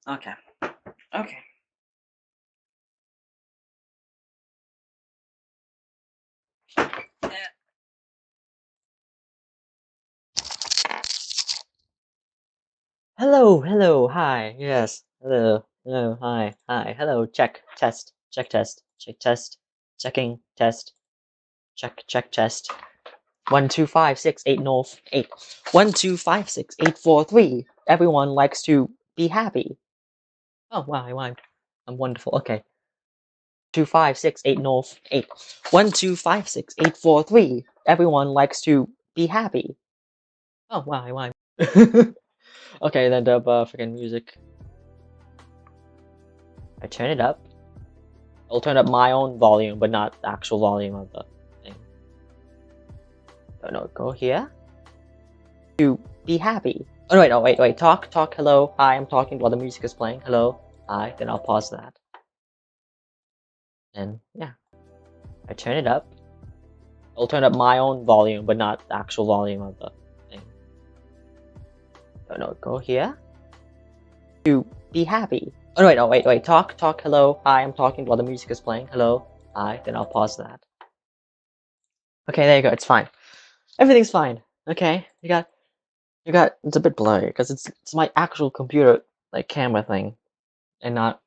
Okay. Okay. Hello, hi, yes, hello, hi, hello, check, test, check, test, checking, test, check, test. 1, 2, 5, 6, 8, north, 8. 1, 2, 5, 6, 8, 4, 3. Everyone likes to be happy. Oh, wow, I rhymed. I'm wonderful, okay. 2, 5, 6, 8, north, 8. 1, 2, 5, 6, 8, 4, 3. Everyone likes to be happy. Oh, wow, I rhymed. Okay, then dub freaking music. I turn it up. I'll turn up my own volume, but not the actual volume of the thing. Oh no, go here. To be happy. Oh wait, wait. Talk, hello, hi, I'm talking while the music is playing. Hello, hi, then I'll pause that. And yeah. I turn it up. I'll turn up my own volume, but not the actual volume of the thing. Oh no, go here. To be happy. Oh wait. Talk, hello, hi, I'm talking while the music is playing. Hello, hi, then I'll pause that. Okay, there you go, it's fine. Everything's fine. Okay, you got it's a bit blurry because it's my actual computer like camera thing, and not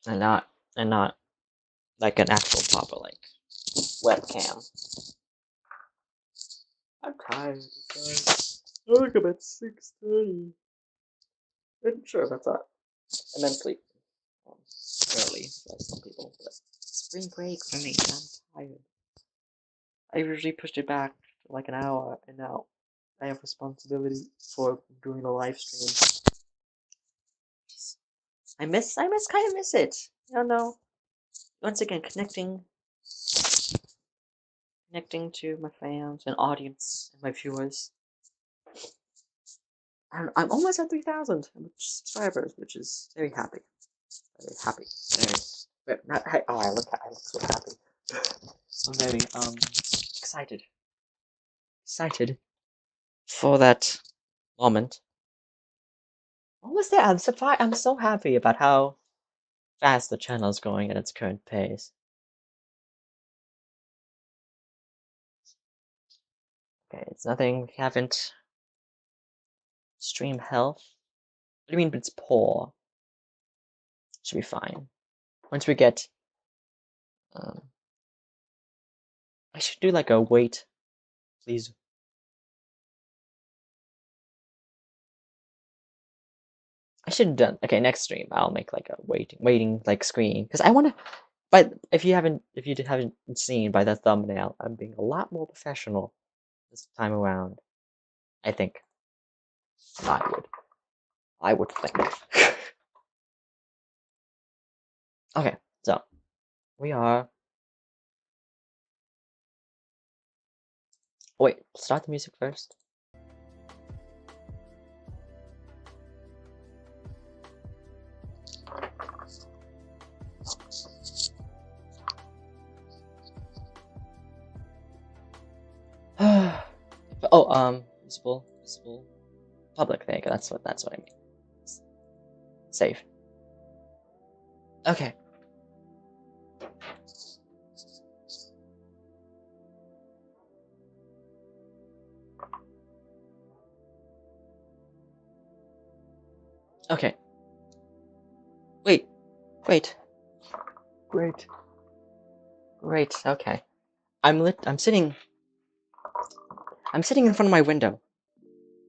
and not and not like an actual proper like webcam. I'm tired, guys. I wake up at 6:30. I'm sure that's that. And then sleep early for some people. But spring break for me. I'm tired. I usually pushed it back to like an hour, and now I have responsibility for doing a live stream. I kind of miss it. I don't know. Once again, connecting to my fans and audience and my viewers. I'm almost at 3,000 subscribers, which is very happy. Very happy. Very, I look so happy. I'm very excited. Excited for that moment. Almost there. I'm surprised. I'm so happy about how fast the channel is going at its current pace. Okay, it's nothing. We haven't stream health. What do you mean? But it's poor. Should be fine. Once we get, I should do like a wait, please. I should have done. Okay, next stream I'll make like a waiting like screen because I want to. But if you haven't seen by the thumbnail, I'm being a lot more professional this time around. I think. I would think. Okay, so we are. Wait, start the music first. Oh, visible, public. There you go. That's what I mean. Save. Okay. Okay. Wait. Great. Okay. I'm sitting in front of my window,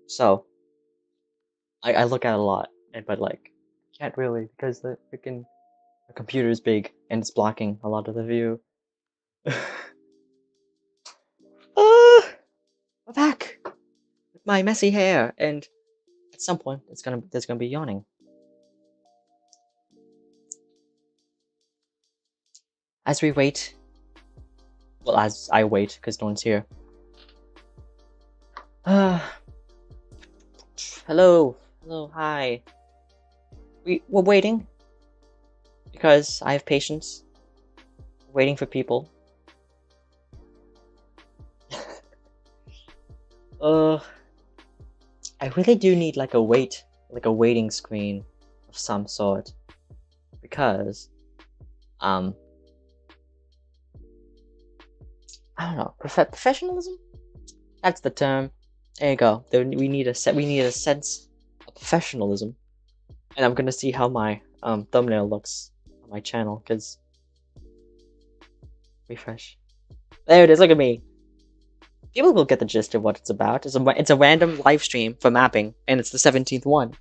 so I look at it a lot, but like can't really because the computer is big and it's blocking a lot of the view. I'm back with my messy hair, and at some point there's gonna be yawning. As we wait, well, as I wait because no one's here. Hello, hi. We're waiting because I have patience. Waiting for people. I really do need like a wait a waiting screen of some sort, because I don't know, professionalism. That's the term. There you go. We need a sense of professionalism, and I'm gonna see how my thumbnail looks on my channel. Cause refresh. There it is. Look at me. People will get the gist of what it's about. It's a random live stream for mapping, and it's the 17th one.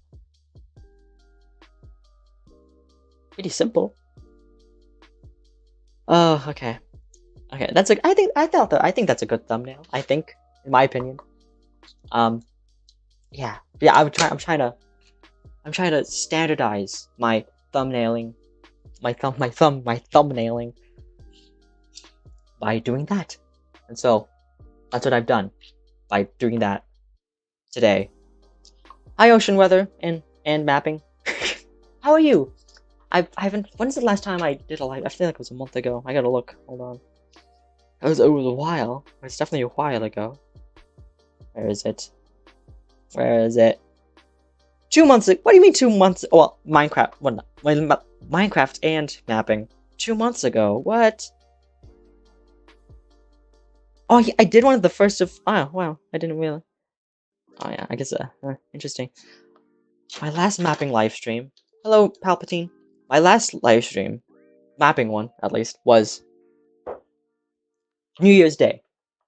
Pretty simple. Oh, okay. Okay, that's a. I think that's a good thumbnail. I think, in my opinion. Yeah. I'm trying to standardize my thumbnailing, my thumbnailing by doing that, and so that's what I've done by doing that today. Hi, Ocean Weather and mapping. How are you? I haven't. When's the last time I did a live? I feel like it was a month ago. I gotta look. Hold on. It was a while. It's definitely a while ago. Where is it? Where is it? 2 months ago. What do you mean 2 months? Well, Minecraft. Well, Minecraft and mapping. 2 months ago. What? Oh, yeah, I did one of the first of. Oh, wow. I didn't really. Oh, yeah. I guess. Interesting. My last mapping live stream. Hello, Palpatine. My last live stream, mapping one at least, was New Year's Day,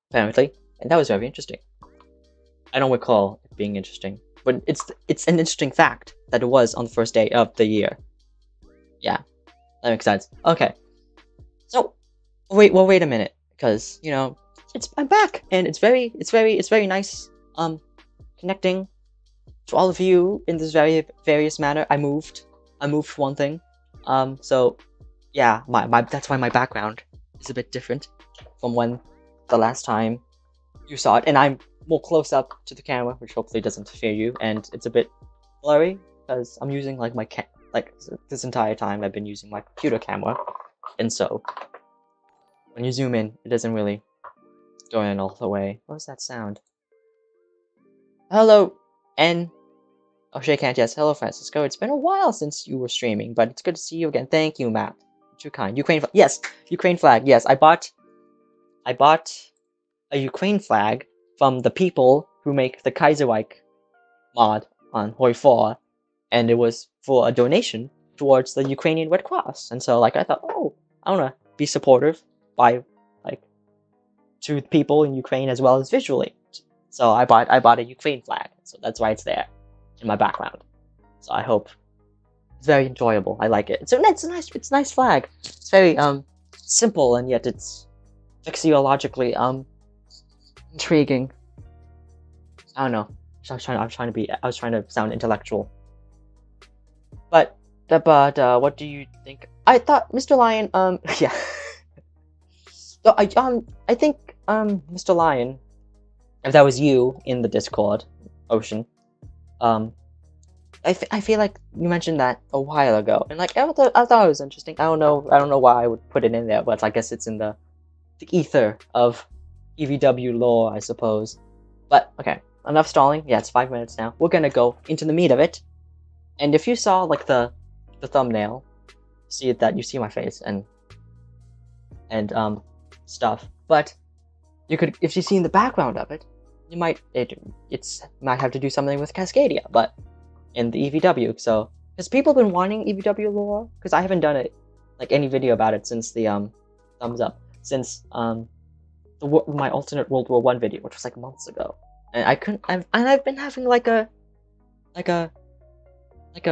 apparently, and that was very interesting. I don't recall it being interesting, but it's an interesting fact that it was on the first day of the year. Yeah, that makes sense. Okay, so wait a minute, because you know I'm back, and it's very nice connecting to all of you in this various manner. I moved for one thing. So yeah, that's why my background is a bit different from when the last time you saw it, and I'm more close up to the camera, which hopefully doesn't fear you, and it's a bit blurry because I'm using like my this entire time I've been using my computer camera, and so when you zoom in, it doesn't really go in all the way. What was that sound? Hello, N. Oh, shake hands, yes. Hello, Francisco. It's been a while since you were streaming, but it's good to see you again. Thank you, Matt. Too kind. Ukraine flag. Yes, Ukraine flag. Yes, I bought a Ukraine flag from the people who make the Kaiserreich mod on Hoi 4, and it was for a donation towards the Ukrainian Red Cross. And so, like, I thought, oh, I want to be supportive by, like, to people in Ukraine as well as visually. So I bought a Ukraine flag. So that's why it's there in my background. So I hope it's very enjoyable. I like it. So it's a nice flag. It's very simple, and yet it's axiologically intriguing. I don't know. I was trying to sound intellectual. But what do you think? I thought Mr. Lion yeah. So I think Mr. Lion, if that was you in the Discord, Ocean, I feel like you mentioned that a while ago, and like I thought it was interesting. I don't know why I would put it in there, but I guess it's in the ether of EVW lore, I suppose. But okay, enough stalling. Yeah, it's 5 minutes now. We're gonna go into the meat of it. And if you saw like the thumbnail, you see my face and stuff. But you could, if you see in the background of it, you might have to do something with Cascadia, but in the EVW. So because people have been wanting EVW lore, because I haven't done it like any video about it since the thumbs up, since my alternate World War I video, which was like months ago, and I've been having like a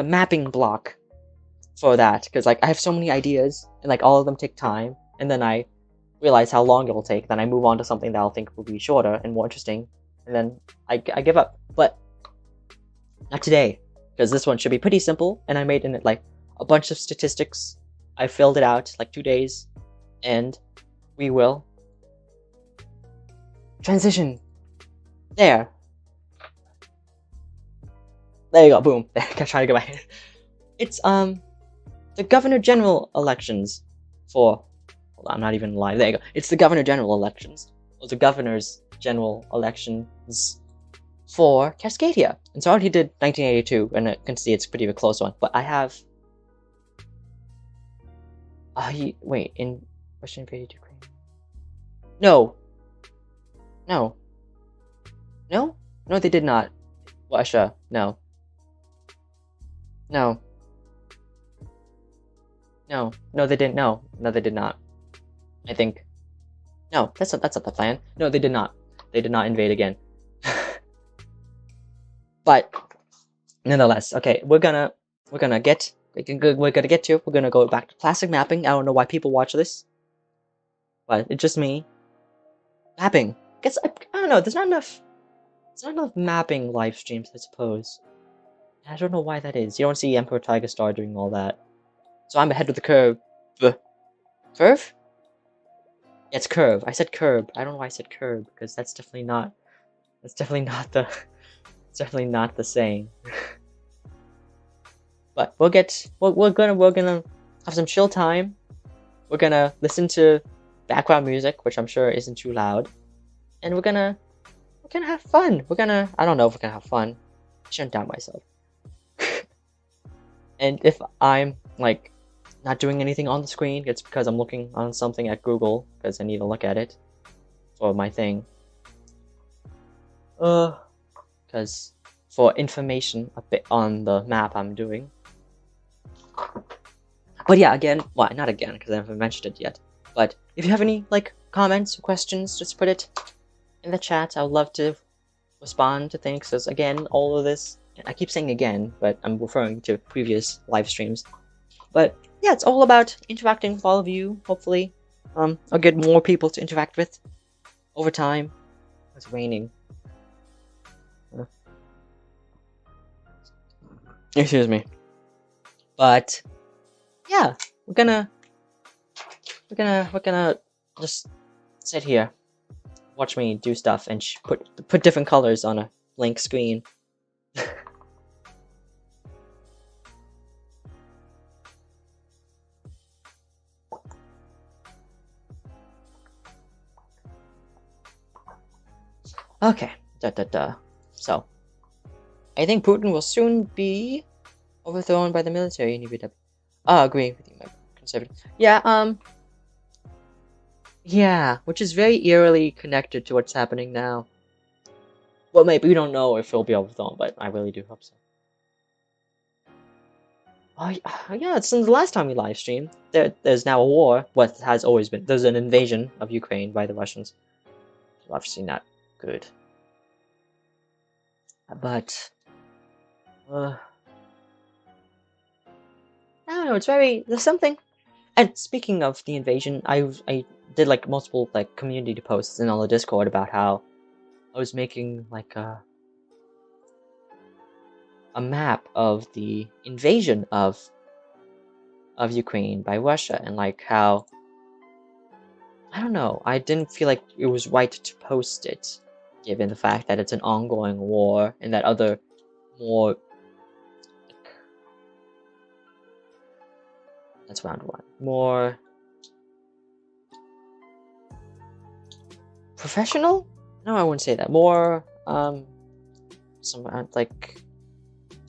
mapping block for that, because like I have so many ideas and like all of them take time, and then I realize how long it will take, then I move on to something that I'll think will be shorter and more interesting, and then I give up. But not today, because this one should be pretty simple, and I made in it like a bunch of statistics. I filled it out like 2 days, and we will transition. There you go, boom. I'm trying to get my hand. It's the Governor General elections for, hold on, I'm not even live. There you go. It's the Governor General elections. Or the Governor's General elections for Cascadia. And so I already did 1982, and I can see it's pretty a close one. But I have... wait, in Russia invaded Ukraine. No. No. No? No, they did not. Russia. No. No. No. No, they didn't. No. No, they did not. I think. No, that's not the plan. No, they did not. They did not invade again. But nonetheless, okay, we're gonna get to. We're gonna go back to classic mapping. I don't know why people watch this, but it's just me. Mapping. Guess I don't know. There's not enough mapping live streams, I suppose. I don't know why that is. You don't see Emperor Tiger Star doing all that. So I'm ahead of the curve. Curve? Yeah, it's curve. I said curb. I don't know why I said curb because that's definitely not. That's definitely not the. It's definitely not the saying. But we're gonna have some chill time. We're gonna listen to background music, which I'm sure isn't too loud, and we're gonna have fun. I don't know if we're gonna have fun. I shouldn't doubt myself. And if I'm like not doing anything on the screen, it's because I'm looking on something at Google because I need to look at it for my thing. Because for information a bit on the map I'm doing. But yeah, again, well, not again because I haven't mentioned it yet. But if you have any like comments or questions, just put it in the chat. I would love to respond to things. Because again, all of this, I keep saying again, but I'm referring to previous live streams. But yeah, it's all about interacting with all of you. Hopefully, I'll get more people to interact with over time. It's raining. Excuse me. But yeah, we're gonna just sit here, watch me do stuff, and put different colors on a blank screen. Okay, So, I think Putin will soon be overthrown by the military in UVW. I agree with you, my conservative. Yeah, yeah, which is very eerily connected to what's happening now. Well, maybe we don't know if he'll be overthrown, but I really do hope so. Oh, yeah, since the last time we live streamed, there's now a war. What has always been. There's an invasion of Ukraine by the Russians. Obviously not good. But, I don't know, there's something. And speaking of the invasion, I did like multiple like community posts in on the Discord about how I was making like a map of the invasion of Ukraine by Russia, and like how I don't know, I didn't feel like it was right to post it, given the fact that it's an ongoing war and that other more that's round one more professional. No, I wouldn't say that. More some like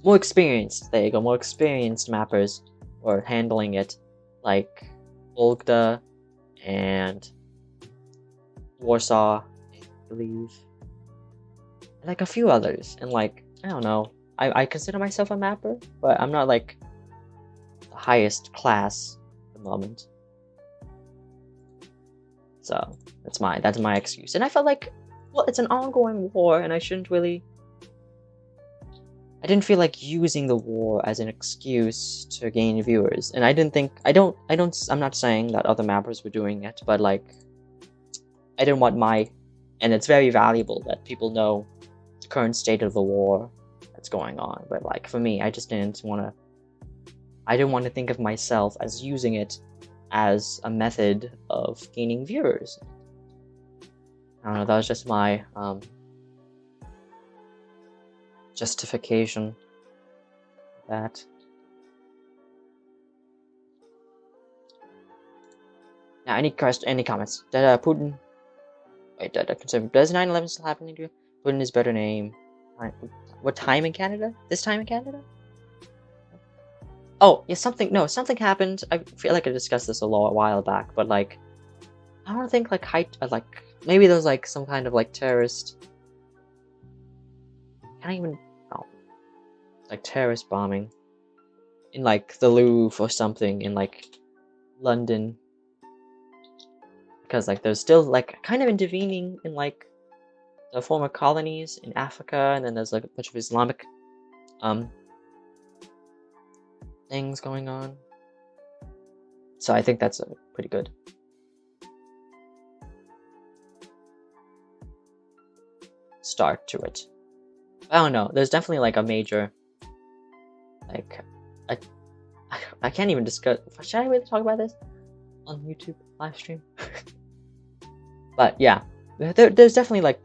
more experienced. There you go. More experienced mappers were handling it, like Olgda and Warsaw, I believe, and like a few others. And like I don't know, I consider myself a mapper, but I'm not like the highest class at the moment. So that's my excuse. And I felt like, well, it's an ongoing war, and I didn't feel like using the war as an excuse to gain viewers. And I'm not saying that other mappers were doing it, but like, I didn't want and it's very valuable that people know the current state of the war that's going on. But like, for me, I didn't want to think of myself as using it as a method of gaining viewers. I don't know, that was just my justification for that. Now, any comments? Putin... Wait, does 9/11 still happen in India? Putin is better name. What time in Canada? This time in Canada? Oh, yeah, something happened. I feel like I discussed this a while back, but like, I don't think like maybe there's like some kind of like terrorist. Can't even. Oh, like terrorist bombing in like the Louvre or something in like London, because like there's still like kind of intervening in like the former colonies in Africa, and then there's like a bunch of Islamic things going on. So I think that's pretty good. Start to it. I don't know. There's definitely like a major, like, I can't even discuss. Should I really talk about this on YouTube live stream? But yeah, there's definitely like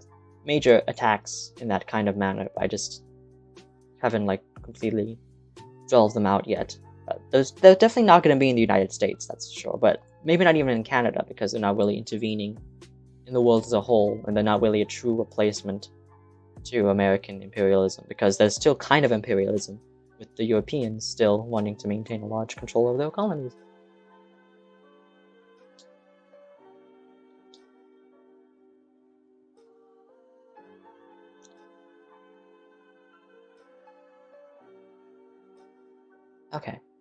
major attacks in that kind of manner. I just haven't like completely delved them out yet. They're definitely not going to be in the United States, that's for sure. But maybe not even in Canada, because they're not really intervening in the world as a whole, and they're not really a true replacement to American imperialism, because there's still kind of imperialism, with the Europeans still wanting to maintain a large control over their colonies.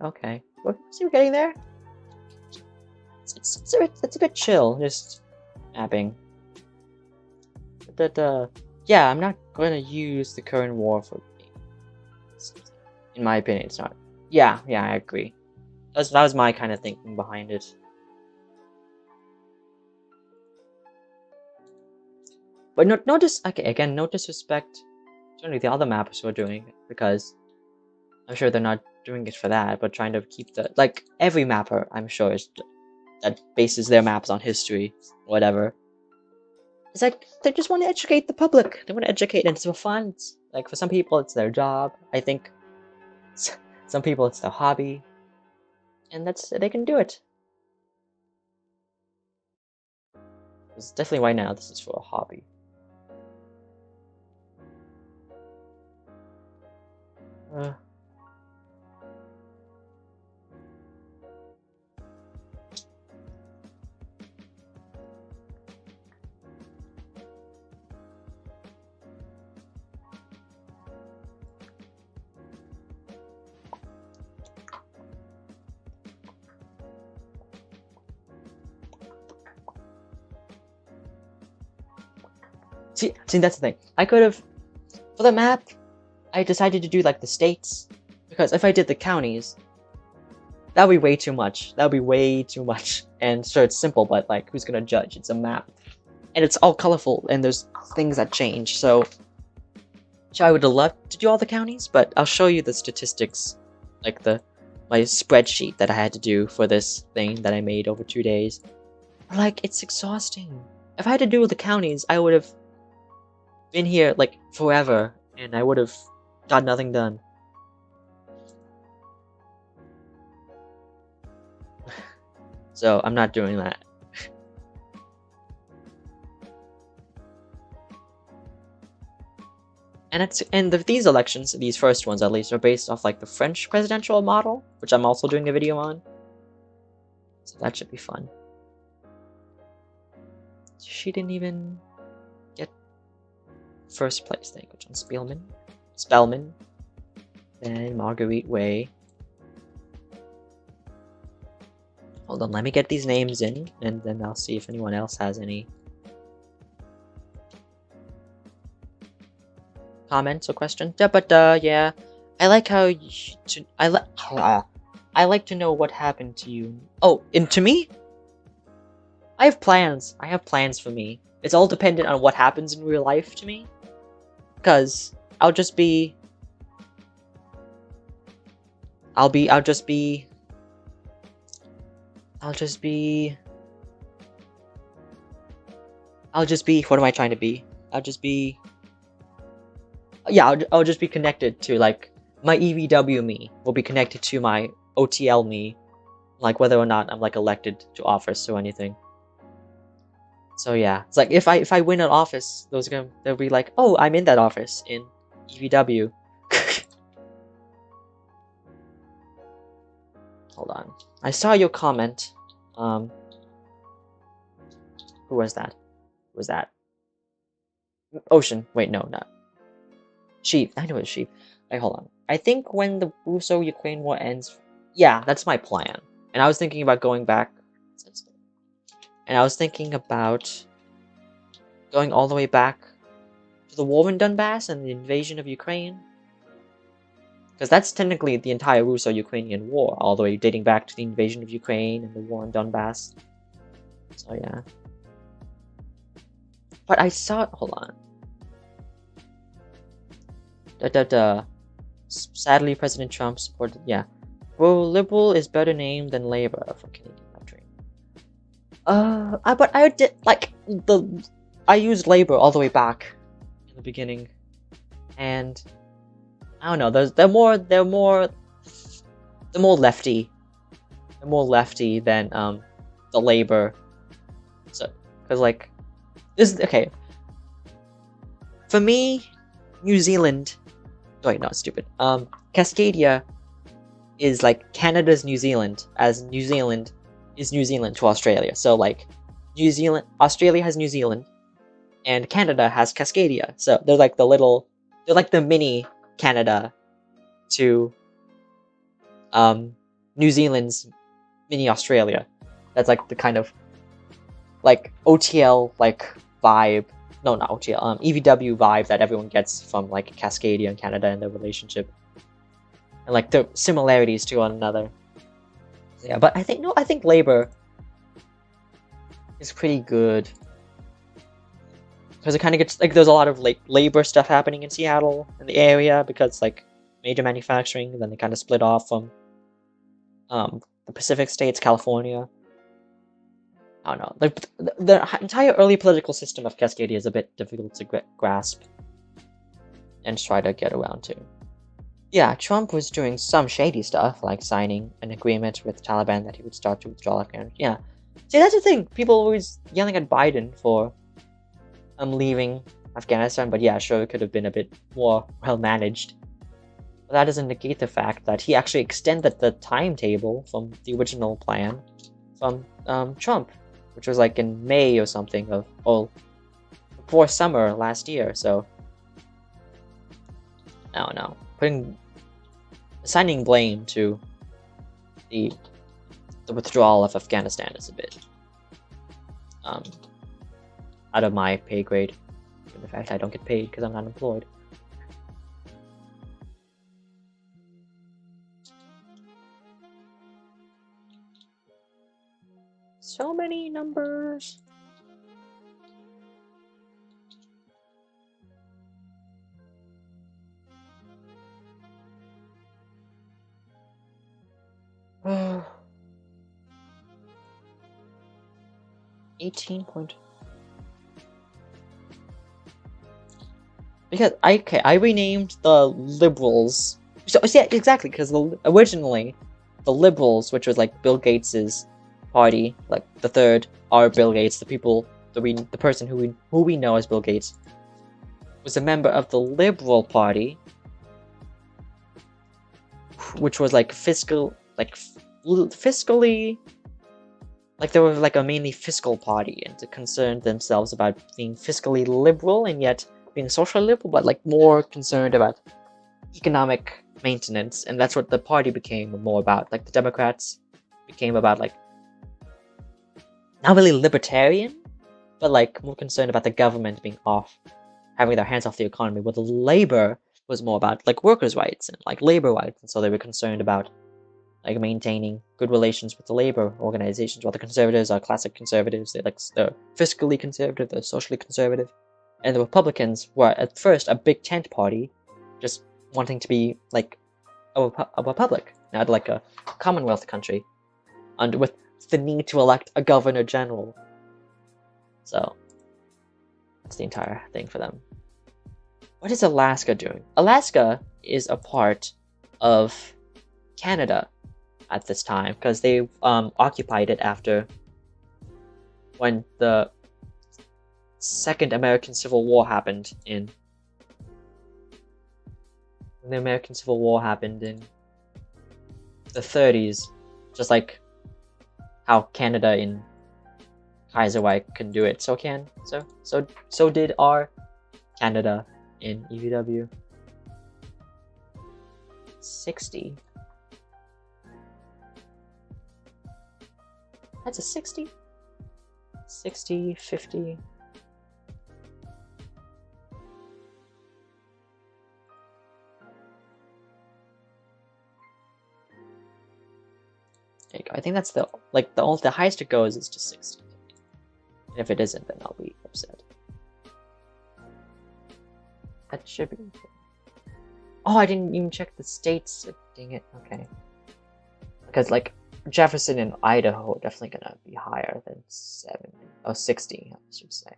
Okay. See, we're getting there. It's a bit chill, just mapping. Yeah, I'm not going to use the current war for. In my opinion, it's not. Yeah, I agree. That was my kind of thinking behind it. But no disrespect to any of the other mappers who are doing it, because I'm sure they're not doing it for that, but trying to keep the like every mapper I'm sure is that bases their maps on history, whatever. It's like they just want to educate the public. They want to educate, and it's for fun. It's, like for some people, it's their job. I think some people it's their hobby, and they can do it. It's definitely right now. This is for a hobby. See, that's the thing. I could have, for the map, I decided to do like the states, because if I did the counties, that would be way too much. That would be way too much. And sure, it's simple, but like, who's gonna judge? It's a map, and it's all colorful, and there's things that change. So I would have loved to do all the counties, but I'll show you the statistics, like my spreadsheet that I had to do for this thing that I made over 2 days. Like, it's exhausting. If I had to do the counties, I would have been here like forever, and I would have got nothing done. So I'm not doing that. And these elections, these first ones at least, are based off like the French presidential model, which I'm also doing a video on. So that should be fun. She didn't even get first place. Thank you, John Spellman, then Marguerite Way. Hold on, let me get these names in, and then I'll see if anyone else has any comments or questions. Yeah, but yeah, I like how I like to know what happened to you. Oh, and to me, I have plans. I have plans for me. It's all dependent on what happens in real life to me, because I'll just be what am I trying to be? I'll just be connected to, like, my EVW me will be connected to my OTL me, like whether or not I'm like elected to office or anything. So yeah, it's like if I win an office, they'll be like, oh, I'm in that office in EVW. Hold on. I saw your comment. Who was that? Who was that? Ocean. Wait, no, not. Sheep. I know it's sheep. Wait, hold on. I think when the Russo-Ukraine war ends... Yeah, that's my plan. And I was thinking about going back... And I was thinking about going all the way back to the war in Donbass and the invasion of Ukraine. Because that's technically the entire Russo-Ukrainian war, all the way dating back to the invasion of Ukraine and the war in Donbass. So yeah. But I saw... Hold on. Sadly, President Trump supported... Yeah. Well, Liberal is better named than Labour for Canadian country. But I did... Like, I used Labour all the way back in the beginning. And... I don't know, they're more lefty. They're more lefty than, the Labour. So, because, like... This is... Okay. For me, New Zealand... Wait, no, stupid. Cascadia is like Canada's New Zealand, as New Zealand is New Zealand to Australia. So like, Australia has New Zealand, and Canada has Cascadia. So they're like they're like the mini Canada to New Zealand's mini Australia. That's like the kind of like OTL like vibe. No, not OTL. EVW vibe that everyone gets from like Cascadia and Canada and their relationship, and like the similarities to one another. Yeah, but I think Labour is pretty good because it kind of gets like there's a lot of like labor stuff happening in Seattle in the area because like major manufacturing. And then they kind of split off from the Pacific states, California. I don't know. The entire early political system of Cascadia is a bit difficult to grasp and try to get around to. Yeah, Trump was doing some shady stuff, like signing an agreement with the Taliban that he would start to withdraw Afghanistan. Yeah. See, that's the thing. People are always yelling at Biden for leaving Afghanistan, but yeah, sure, it could have been a bit more well-managed. But that doesn't negate the fact that he actually extended the timetable from the original plan from Trump, which was like in May or something of, before summer last year, so... I don't know. Assigning blame to the withdrawal of Afghanistan is a bit out of my pay grade. Given the fact I don't get paid because I'm not employed. So many numbers. Oh. 18 point. Because I renamed the Liberals. So yeah, exactly, because originally the Liberals, which was like Bill Gates's party, like the third are Bill Gates, the person who we know as Bill Gates, was a member of the Liberal Party, which was like fiscally, like they were like a mainly fiscal party, and to concern themselves about being fiscally liberal and yet being socially liberal, but like more concerned about economic maintenance, and that's what the party became more about. Like the Democrats became about like not really libertarian, but like more concerned about the government being off, having their hands off the economy, where the Labour was more about like workers' rights and like labor rights, and so they were concerned about like maintaining good relations with the labor organizations, while the conservatives are classic conservatives. They're fiscally conservative, they're socially conservative, and the Republicans were at first a big tent party, just wanting to be like a republic, not like a Commonwealth country, and with the need to elect a governor general. So that's the entire thing for them. What is Alaska doing? Alaska is a part of Canada at this time, because they occupied it after when the Second American Civil War happened in when the American Civil War happened in the 30s, just like how Canada in Kaiserreich can do it, so did our Canada in EVW. 60. That's a 60. 60, 50. There you go. I think that's the highest it goes is just 60. And if it isn't, then I'll be upset. That should be. Oh, I didn't even check the states. Dang it. Okay. Because like Jefferson and Idaho are definitely gonna be higher than 60, I should say.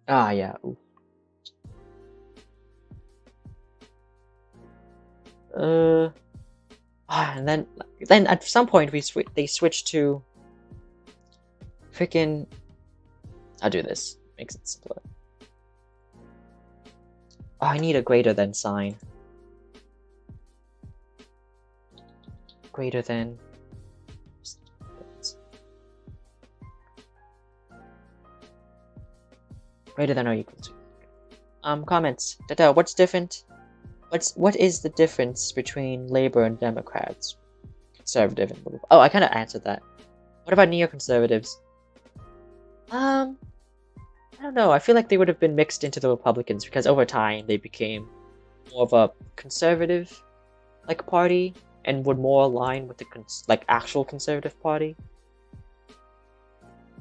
Ah, yeah. Ooh. And then at some point they switched to freaking. I'll do this. Makes it simpler. Oh, I need a greater than sign. Greater than. Greater than or equal to. Comments. What's different? What is the difference between Labor and Democrats? Conservative and liberal. Oh, I kind of answered that. What about neoconservatives? I don't know. I feel like they would have been mixed into the Republicans because over time they became more of a conservative like party and would more align with the actual conservative party.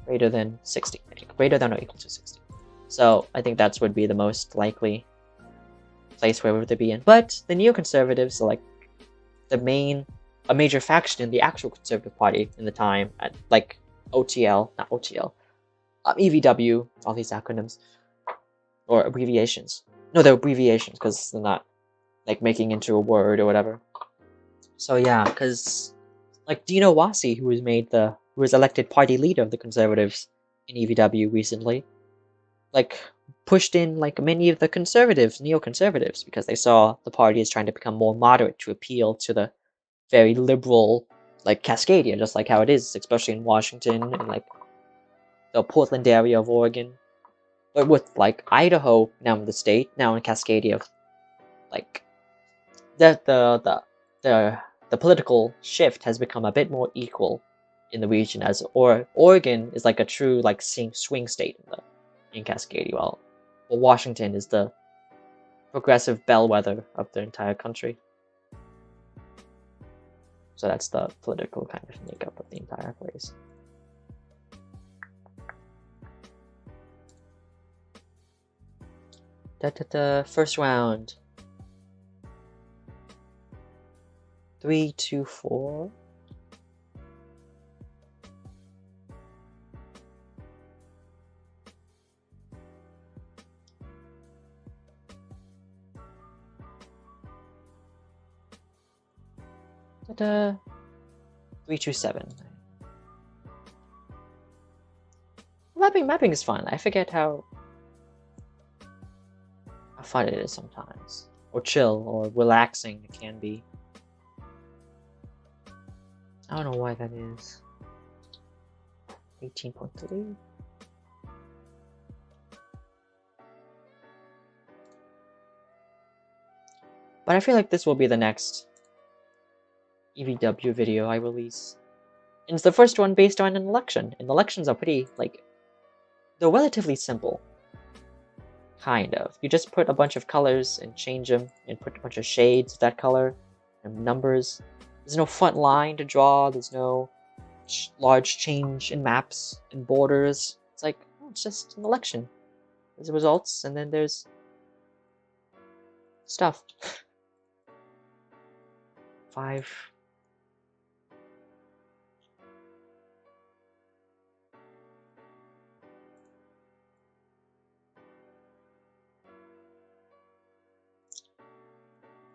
Greater than 60. Greater than or equal to 60. So I think that would be the most likely place where would they be in. But the neoconservatives are like a major faction in the actual conservative party in the time at like OTL, not OTL. EVW, all these acronyms or abbreviations. No, they're abbreviations because they're not like making into a word or whatever. So yeah, because like Dino Wassi, who was elected party leader of the Conservatives in EVW recently, like pushed in like many of the conservatives, neoconservatives, because they saw the party as trying to become more moderate to appeal to the very liberal like Cascadia, just like how it is, especially in Washington and like the Portland area of Oregon, but with like Idaho now in the state, now in Cascadia, like the political shift has become a bit more equal in the region, as Oregon is like a true like swing state in Cascadia, while Washington is the progressive bellwether of the entire country. So that's the political kind of makeup of the entire place. First round. 3, 2, 4. Ta-da. 3, 2, 7. Mapping is fun. I forget how fun it is sometimes, or chill, or relaxing it can be. I don't know why that is. 18.3. But I feel like this will be the next EVW video I release. And it's the first one based on an election. And elections are pretty, like, they're relatively simple. Kind of. You just put a bunch of colors and change them, and put a bunch of shades of that color, and numbers. There's no front line to draw, there's no large change in maps and borders. It's like, oh, it's just an election. There's the results, and then there's stuff. 5.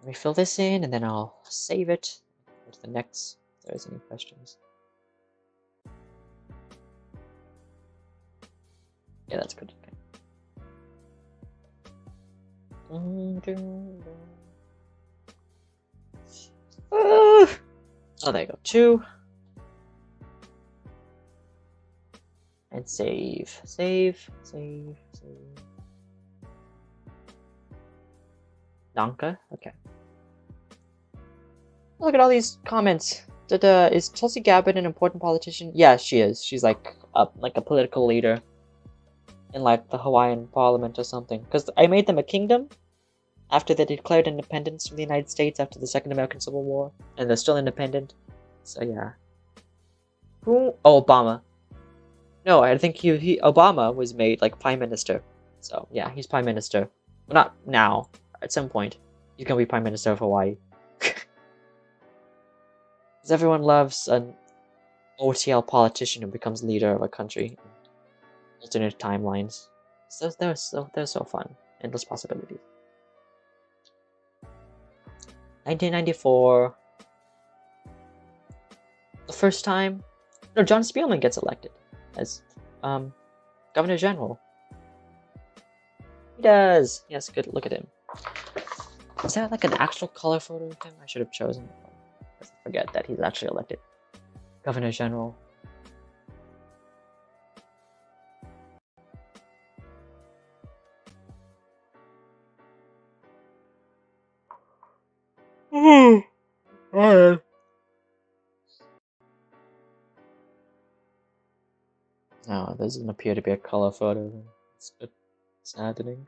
Let me fill this in, and then I'll save it. Go to the next, if there's any questions. Yeah, that's good. Okay. Oh, there you go. 2. And save. Save. Donka? Okay. Look at all these comments. Is Tulsi Gabbard an important politician? Yeah, she is. She's like a political leader in like the Hawaiian parliament or something. Because I made them a kingdom after they declared independence from the United States after the Second American Civil War. And they're still independent. So yeah. Who? Oh, Obama. No, I think Obama was made like prime minister. So yeah, he's prime minister. Well, not now. At some point, he's gonna be prime minister of Hawaii. Because everyone loves an OTL politician who becomes leader of a country. Alternate timelines. So they're so fun. Endless possibilities. 1994. The first time, no, John Spielman gets elected as Governor General. He does. Yes, good. Look at him. Is that like an actual color photo of him? I should have chosen. I forget that he's actually elected Governor General. No, this doesn't appear to be a color photo. It's a bit saddening.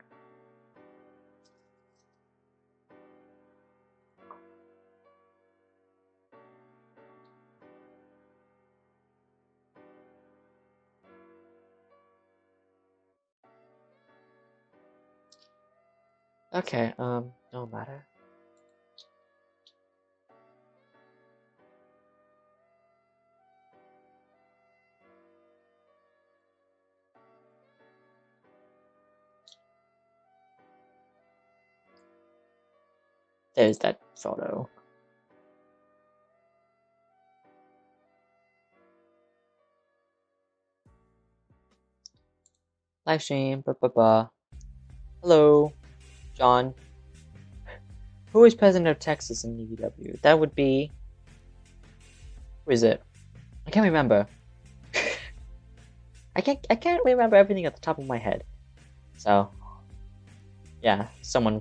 Okay, no matter. There's that photo. Livestream, Hello, John. Who is president of Texas in UW? That would be... Who is it? I can't remember. I can't remember everything at the top of my head. So, yeah, someone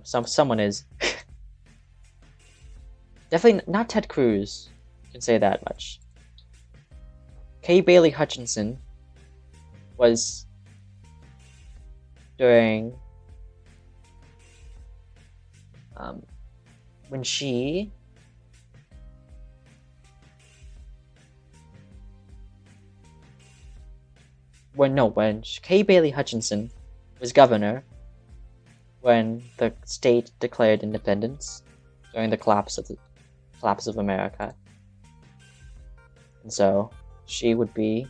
is. Definitely not Ted Cruz. I can say that much. Kay Bailey Hutchinson was during when Kay Bailey Hutchinson was governor when the state declared independence during the collapse of America. And so she would be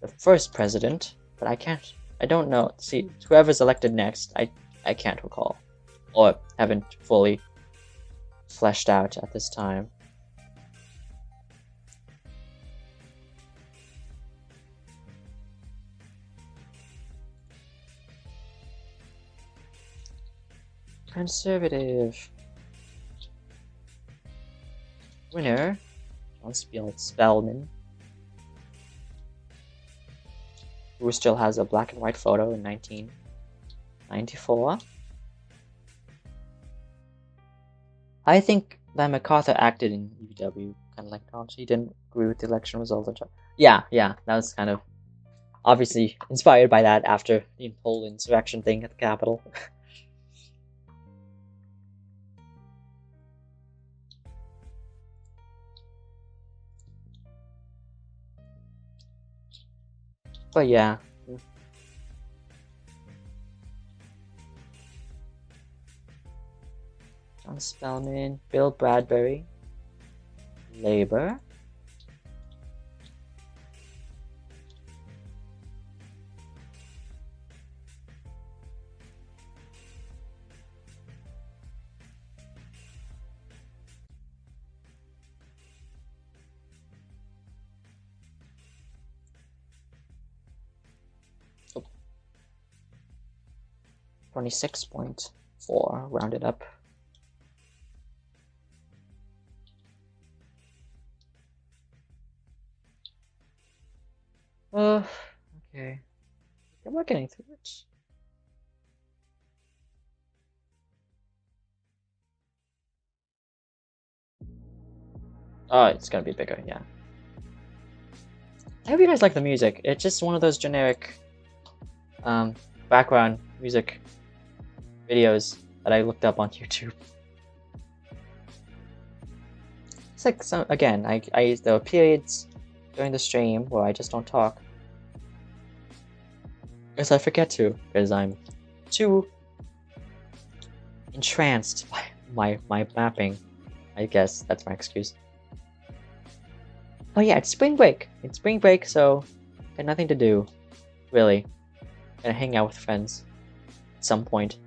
the first president, but I don't know. See, whoever's elected next, I can't recall, or haven't fully fleshed out at this time. Conservative. Winner, John Spellman, who still has a black and white photo in 1994. I think that MacArthur acted in UW kind of like Donald. He didn't agree with the election results. Yeah, that was kind of obviously inspired by that after the whole insurrection thing at the Capitol. But yeah. John Spellman, Bill Bradbury, Labor. 26.4 rounded up. Okay. Am I getting through it? Oh, it's gonna be bigger, yeah. I hope you guys like the music. It's just one of those generic background music videos that I looked up on YouTube. It's like some, again, there are periods during the stream where I just don't talk. Because I forget to, because I'm too entranced by my mapping. I guess that's my excuse. Oh yeah, it's spring break. It's spring break, so got nothing to do, really. Gonna hang out with friends at some point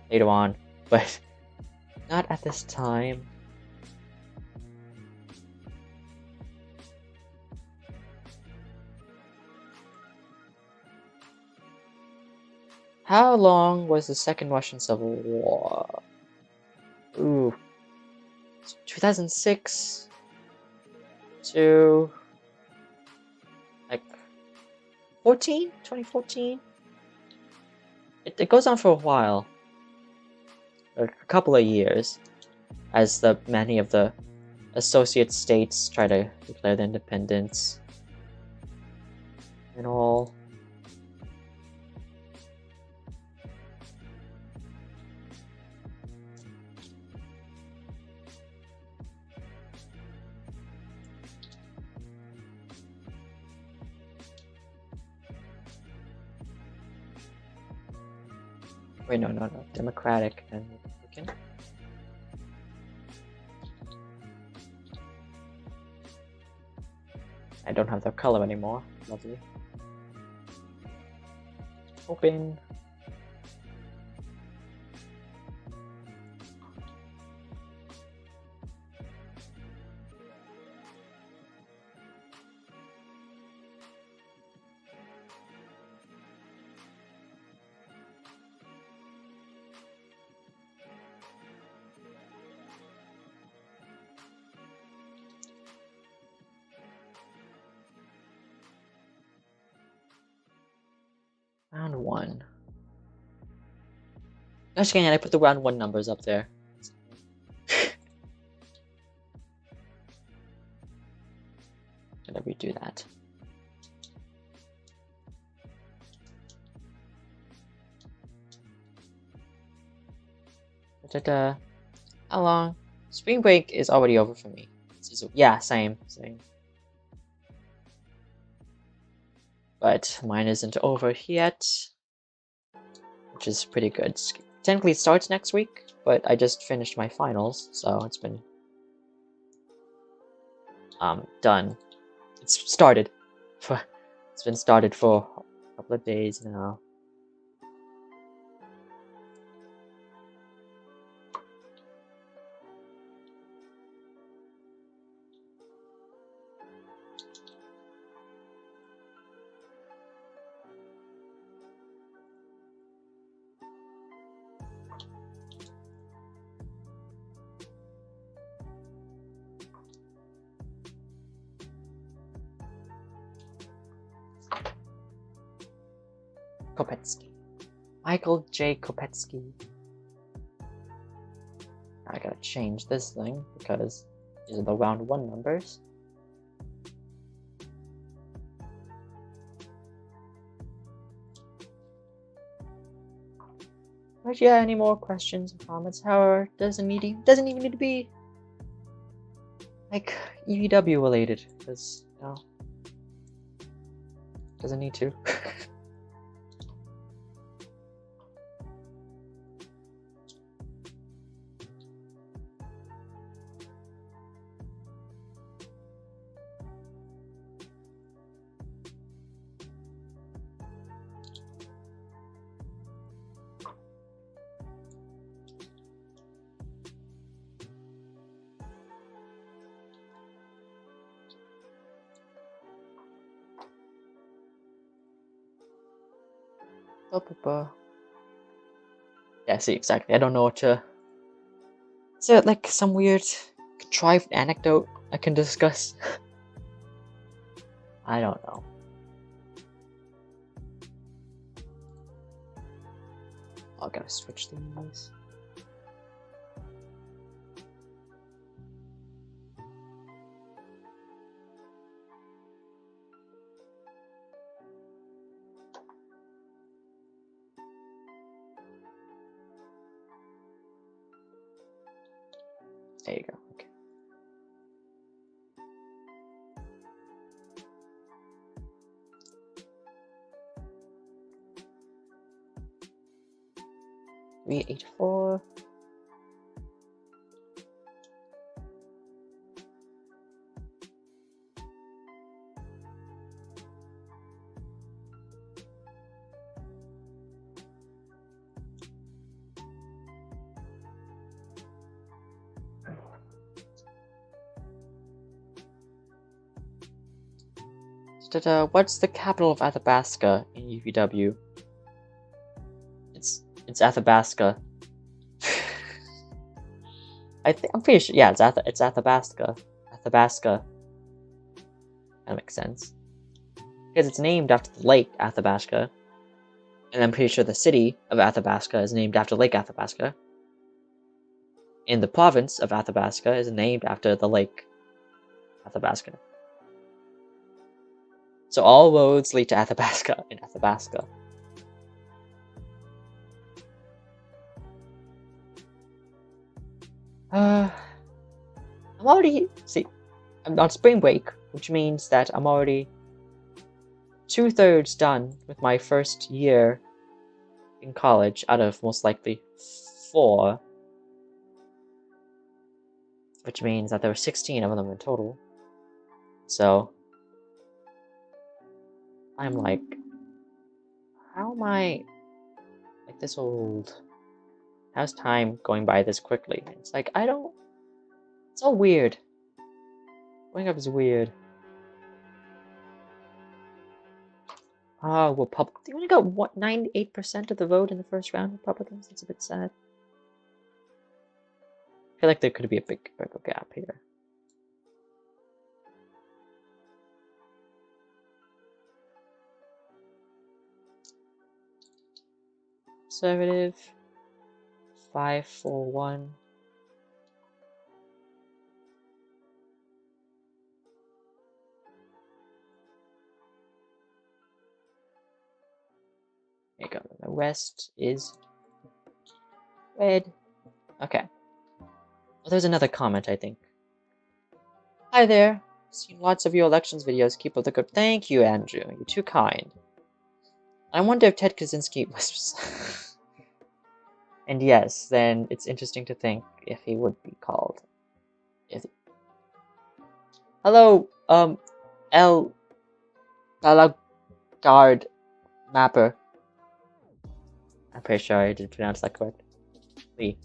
later on, but not at this time. How long was the Second Russian Civil War? Ooh, 2006 to like 2014? It goes on for a while, a couple of years, as many of the associate states try to declare their independence and all. Wait, no. Democratic and Republican. I don't have their color anymore. Lovely. Open. Round 1. Gosh, again, I put the round 1 numbers up there. Gotta redo that. How long? Spring break is already over for me. Yeah, same. But mine isn't over yet, which is pretty good. Technically it starts next week, but I just finished my finals, so it's been done. It's started. It's been started for a couple of days now. Kopetsky. Michael J. Kopetsky. I gotta change this thing because these are the round 1 numbers. But yeah, any more questions or comments? However, doesn't even need to be like EVW related, because you know, doesn't need to. Yeah, see, exactly. I don't know what to... Is there, like, some weird contrived anecdote I can discuss? I don't know. I gotta switch these. There you go. Okay. $384. What's the capital of Athabasca in UVW? It's Athabasca. I'm pretty sure. Yeah, it's Athabasca. Athabasca. That makes sense because it's named after the lake Athabasca, and I'm pretty sure the city of Athabasca is named after Lake Athabasca, and the province of Athabasca is named after the lake Athabasca. So all roads lead to Athabasca in Athabasca. I'm on spring break, which means that I'm already 2/3 done with my first year in college out of most likely 4, which means that there were 16 of them in total. So I'm like, how am I like this old? How's time going by this quickly? It's like, it's all weird. Growing up is weird. Oh, they only got, what, 98% of the vote in the first round, Republicans? That's a bit sad. I feel like there could be a big gap here. Conservative. 541. There you go. The rest is red. Okay. Well, there's another comment, I think. Hi there. Seen lots of your elections videos. Keep up the good. Thank you, Andrew. You're too kind. I wonder if Ted Kaczynski was... And yes, then it's interesting to think if he would be called. Hello, El Balagard Mapper. I'm pretty sure I did pronounce that correctly.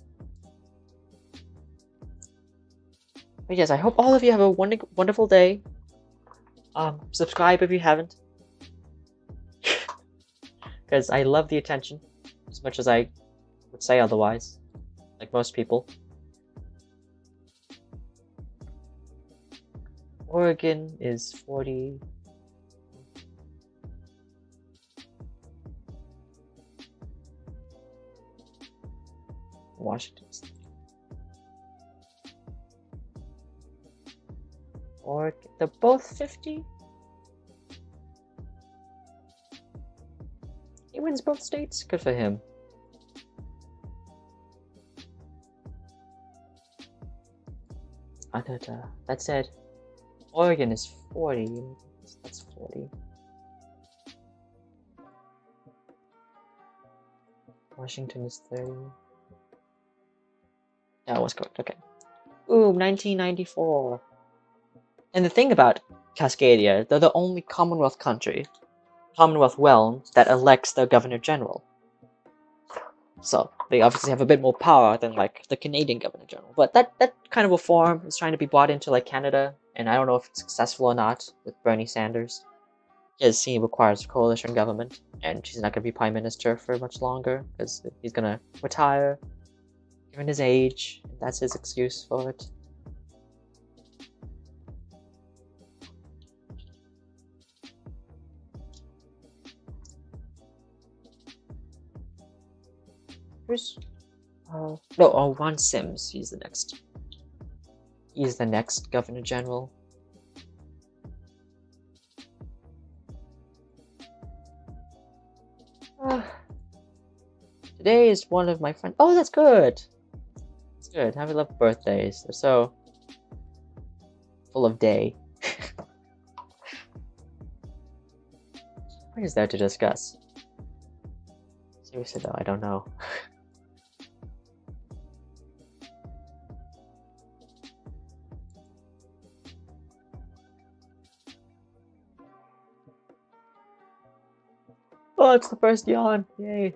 But yes, I hope all of you have a wonderful day. Subscribe if you haven't. Because I love the attention as much as I would say otherwise, like most people. Oregon is 40. Washington. Oregon. They're both 50. He wins both states. Good for him. That said, Oregon is 40. That's 40. Washington is 30. That was correct. Okay. Ooh, 1994. And the thing about Cascadia, they're the only Commonwealth realm that elects their Governor General. So they obviously have a bit more power than like the Canadian Governor General. But that kind of reform is trying to be brought into like Canada, and I don't know if it's successful or not with Bernie Sanders. Because he requires a coalition government, and she's not going to be prime minister for much longer because he's going to retire, given his age. That's his excuse for it. Who's no, Ron Sims. He's the next. He's the next Governor General. Today is one of my friends. Oh, that's good. That's good. Happy love birthdays. They're so full of day. What is there to discuss? Seriously though, I don't know. Oh, it's the first yawn. Yay.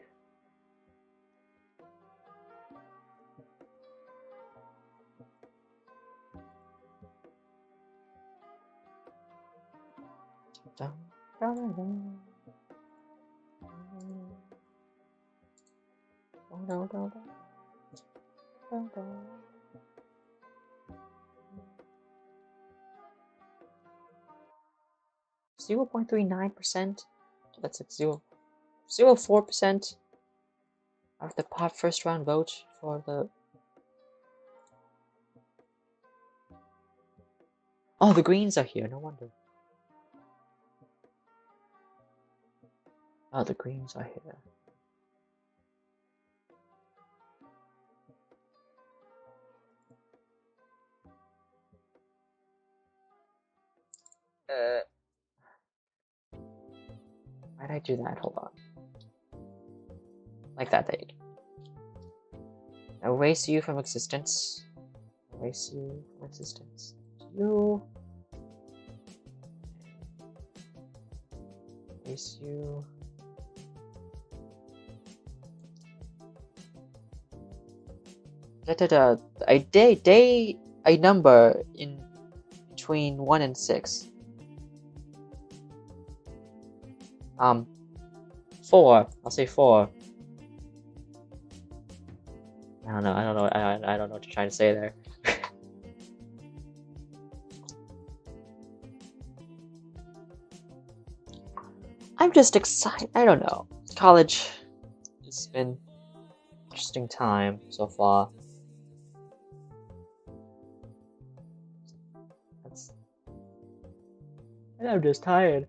Dun, dun, dun, dun. Dun, dun, dun, dun, dun. 0.39%. That's like 0.04% of the first round vote for the. Oh, the Greens are here. No wonder. Oh, the Greens are here. Why'd I do that? Hold on. Like that, date. Erase you from existence. Erase you from existence. You. Erase you. A number in between 1 and 6. 4. I'll say 4. I don't know. I don't know what you're trying to say there. I'm just excited. I don't know. College has been an interesting time so far. And I'm just tired.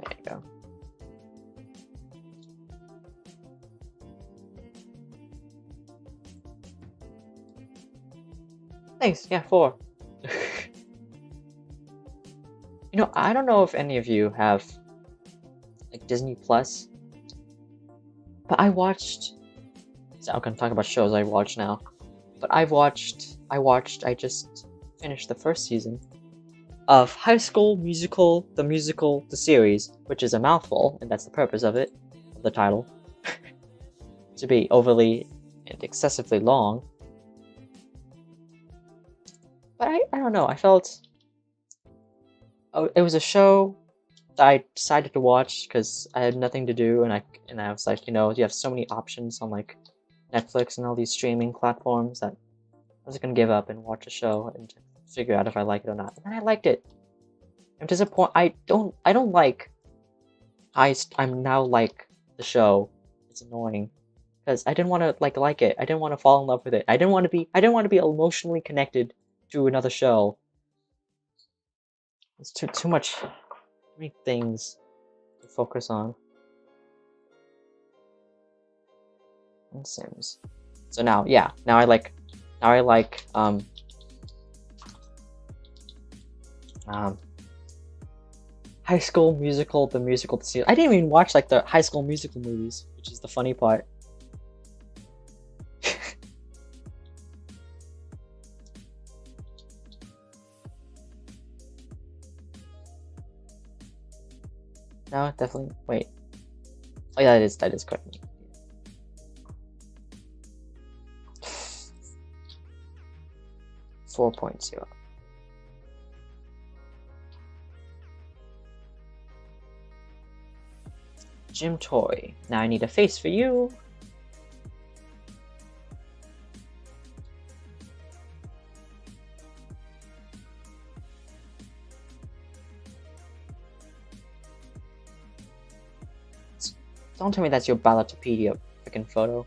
There you go. Thanks. Yeah, 4. You know, I don't know if any of you have like Disney Plus, but I watched. So I'm gonna talk about shows I watch now, but I just finished the first season of High School Musical, the series, which is a mouthful, and that's the purpose of it, of the title, to be overly and excessively long. But I don't know, I felt it was a show that I decided to watch because I had nothing to do, and I was like, you know, you have so many options on like Netflix and all these streaming platforms that I was gonna give up and watch a show and figure out if I like it or not. And then I liked it. I'm disappointed. I don't like. I'm now like the show. It's annoying because I didn't want to like it. I didn't want to fall in love with it. I didn't want to be emotionally connected to another show. It's too much. Too many things to focus on. and Sims. So now, yeah, now I like High School Musical, the musical. I didn't even watch like the High School Musical movies, which is the funny part. No, definitely. Wait. Oh yeah, that is correct. 4.0. Gym toy. Now I need a face for you. Don't tell me that's your Ballatopedia freaking photo.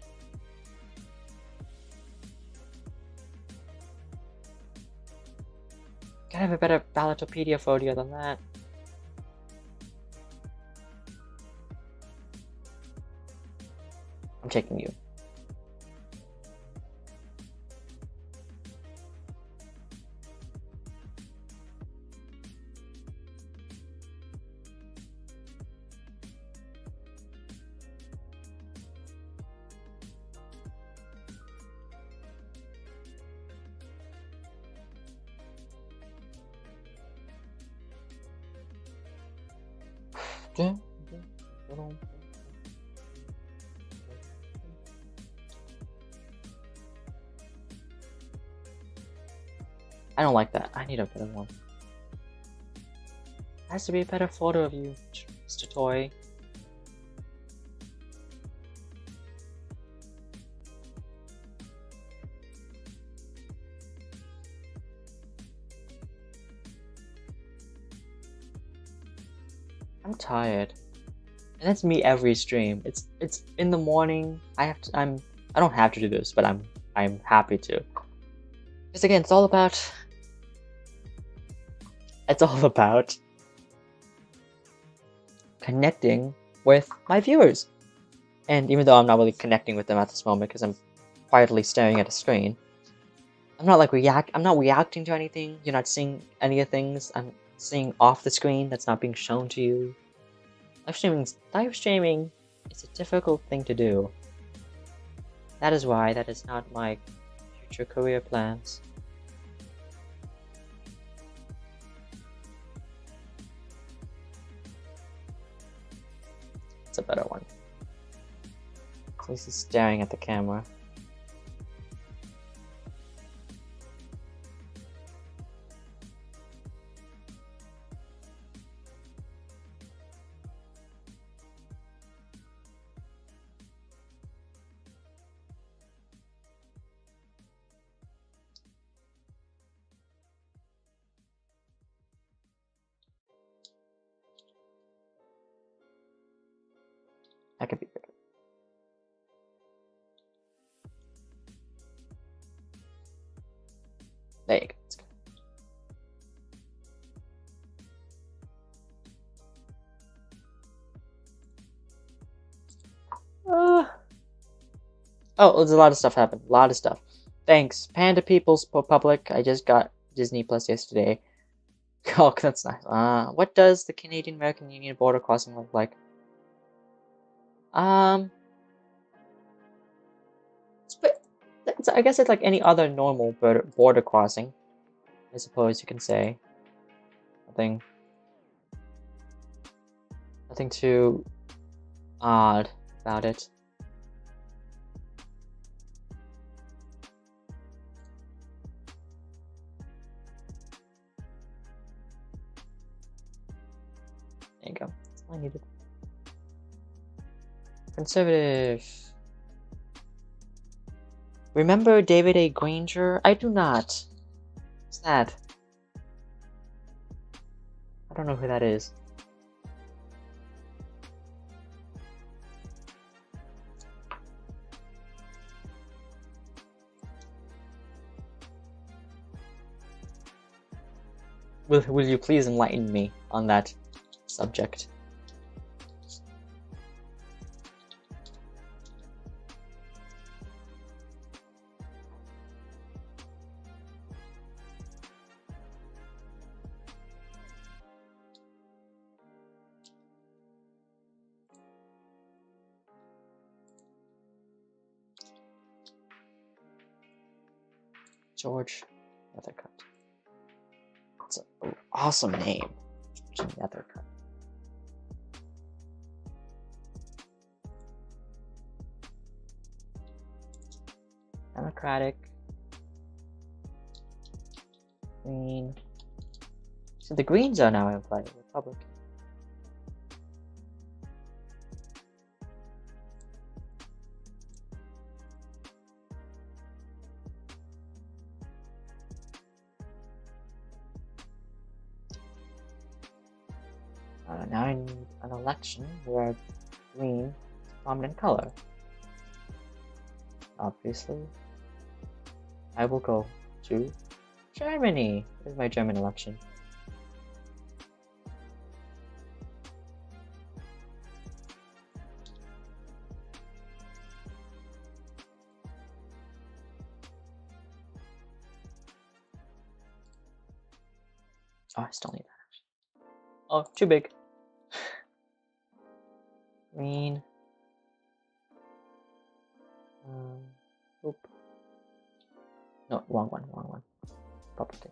Gotta have a better Ballatopedia photo than that. I'm taking you. I don't like that. I need a better one. Has to be a better photo of you, Mr. Toy. I'm tired. And that's me every stream. It's in the morning. I don't have to do this, but I'm happy to. Because again, it's all about connecting with my viewers. And even though I'm not really connecting with them at this moment because I'm quietly staring at a screen, I'm not like I'm not reacting to anything. You're not seeing any of things I'm seeing off the screen that's not being shown to you. Live streaming is a difficult thing to do. That is why that is not my future career plans. It's a better one. At least he's staring at the camera. That could be better. There you go. Let's go. Oh, there's a lot of stuff happened. A lot of stuff. Thanks, Panda People's Public. I just got Disney Plus yesterday. Oh, that's nice. What does the Canadian-American Union border crossing look like? I guess it's like any other normal border crossing, I suppose you can say. Nothing too odd about it. There you go. That's all I needed. Conservative. Remember David A. Granger? I do not. What's that? I don't know who that is. Will you please enlighten me on that subject? George Nethercutt. It's an awesome name. Nethercutt. Democratic. Green. So the Greens are now in play. Republican. Now in an election where green is a prominent color. Obviously, I will go to Germany. This is my German election. Oh, I still need that. Oh, too big. Green. Oop. No, wrong one. Republican.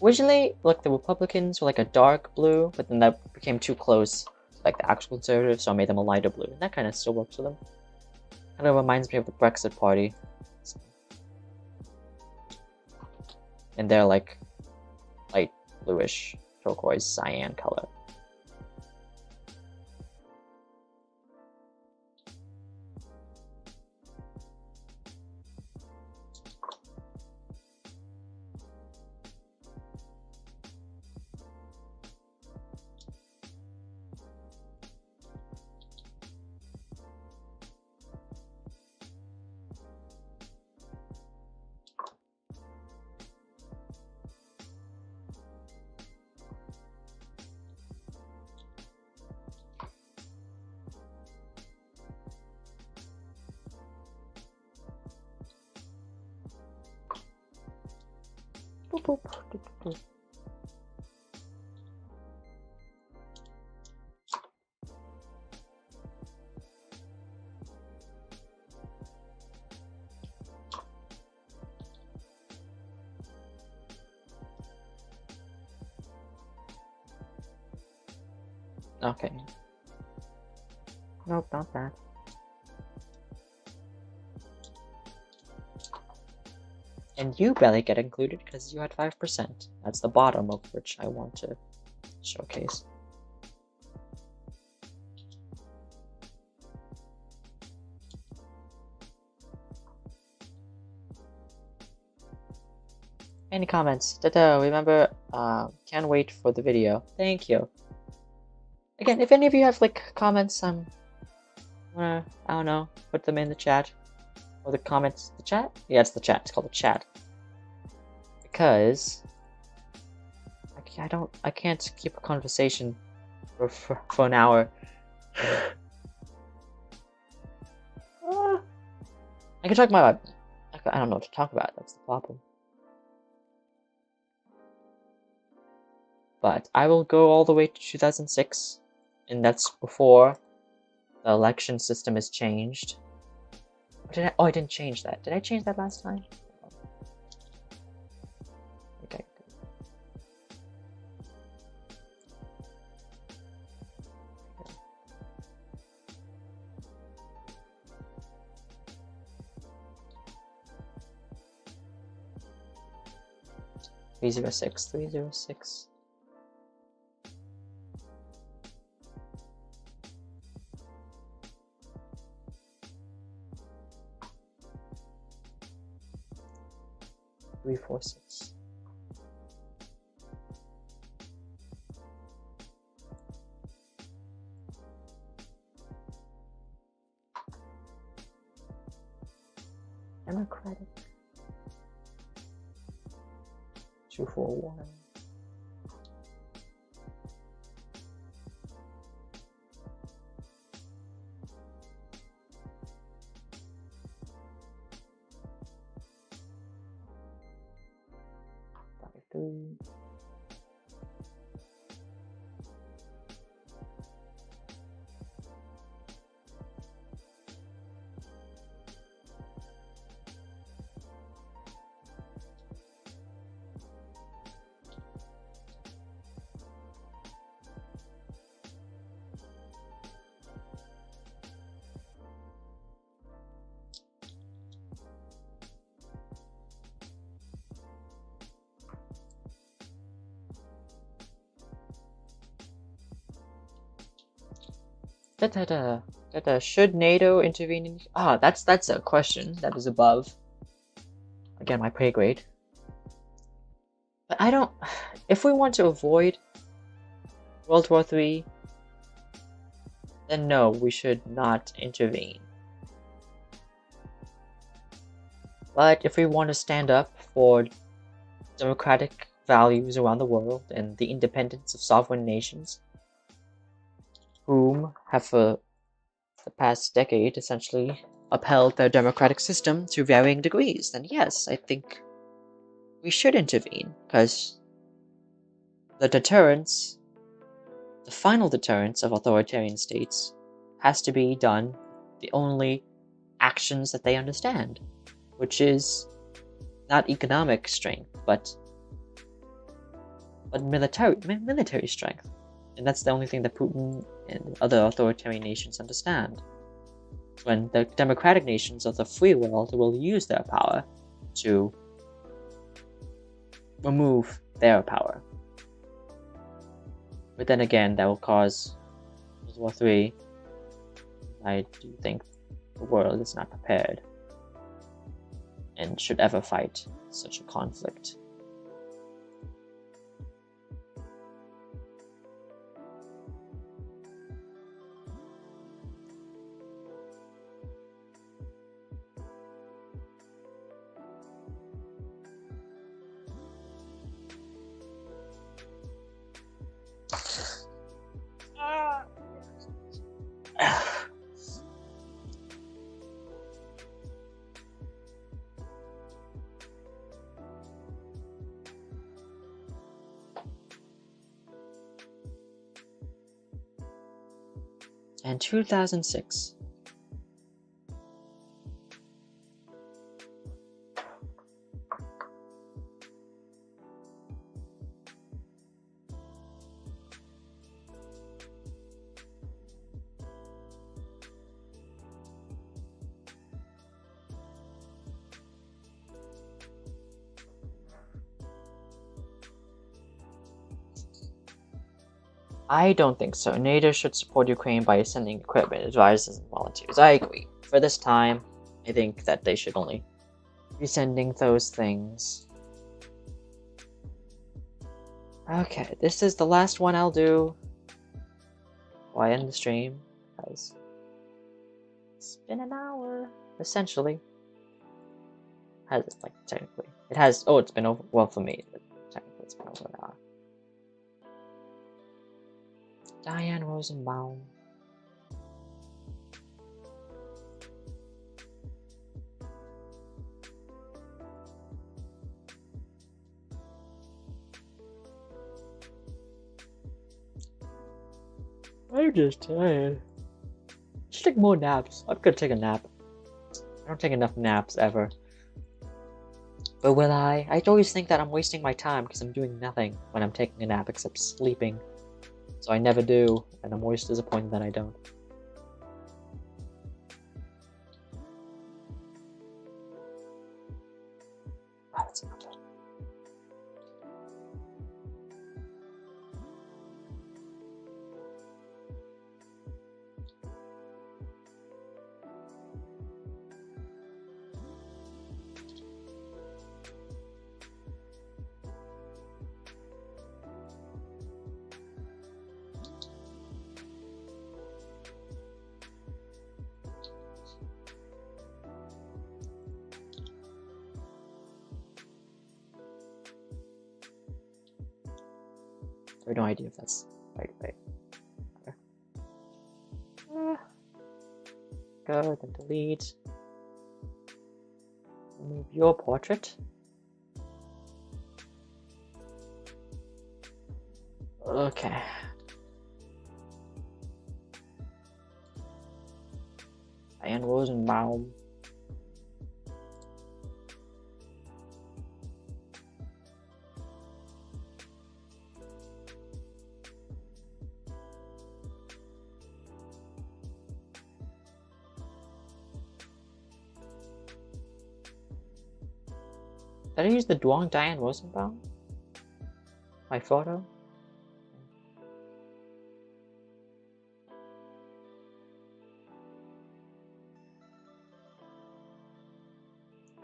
Originally, like the Republicans were like a dark blue, but then that became too close, like the actual conservatives, so I made them a lighter blue. And that kind of still works for them. Kind of reminds me of the Brexit Party. And they're like light bluish, turquoise, cyan color. Boop, boop, boop. Okay. Nope, not that. And you barely get included because you had 5%. That's the bottom of which I want to showcase. Any comments? Ditto, remember, can't wait for the video. Thank you. Again, if any of you have like comments, I don't know, put them in the chat. Or the comments, the chat? Yeah, it's the chat. It's called the chat. Because I can't keep a conversation for an hour. I can talk about. I don't know what to talk about. That's the problem. But I will go all the way to 2006, and that's before the election system is changed. Oh, I didn't change that. Did I change that last time? Okay. 306, 306. Three, 4, 6. Democratic. 2, 4, 1. Should NATO intervene in... Ah, that's a question that is above. Again, my pay grade. But I don't... If we want to avoid World War III, then no, we should not intervene. But if we want to stand up for democratic values around the world and the independence of sovereign nations, whom have for the past decade essentially upheld their democratic system to varying degrees, then yes, I think we should intervene, because the deterrence, the final deterrence of authoritarian states, has to be done the only actions that they understand, which is not economic strength, but military strength. And that's the only thing that Putin and other authoritarian nations understand. When the democratic nations of the free world will use their power to remove their power. But then again, that will cause World War III. I do think the world is not prepared and should ever fight such a conflict. And 2006. I don't think so. NATO should support Ukraine by sending equipment, advisors, and volunteers. I agree. For this time, I think that they should only be sending those things. Okay, this is the last one I'll do before I end the stream, because it's been an hour, essentially. Has it, like, technically? It has, oh, it's been over, well, for me, but technically it's been over an hour. Diane Rosenbaum. I'm just tired. Just take more naps. I'm gonna take a nap. I don't take enough naps ever. But will I? I always think that I'm wasting my time because I'm doing nothing when I'm taking a nap except sleeping. So I never do, and I'm always disappointed that I don't. Oh, that's enough. I have no idea if that's right. Okay. Go, then delete. Remove your portrait. Okay. Diane Rosenbaum. Did I use the Duong Diane Rosenbaum? My photo?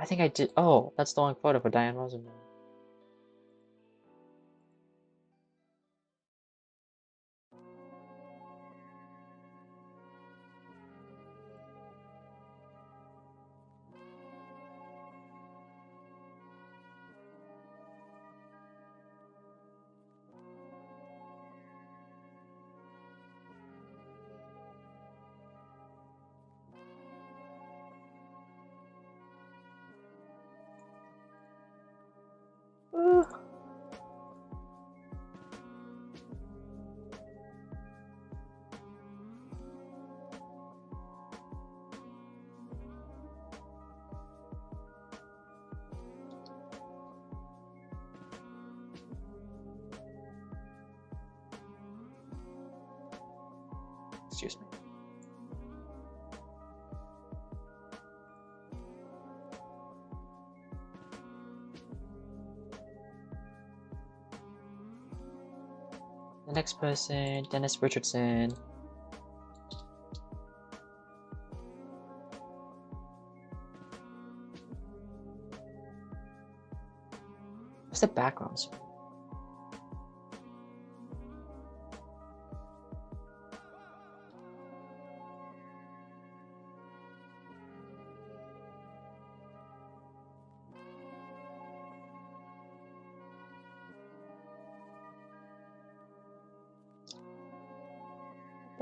I think I did. Oh, that's the wrong photo for Diane Rosenbaum. Excuse me. The next person, Dennis Richardson. What's the background song?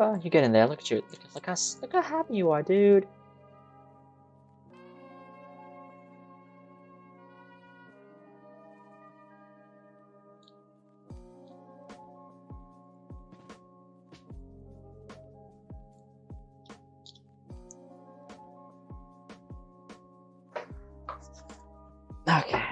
Oh, you get in there. Look at you. Look how happy you are, dude. Okay.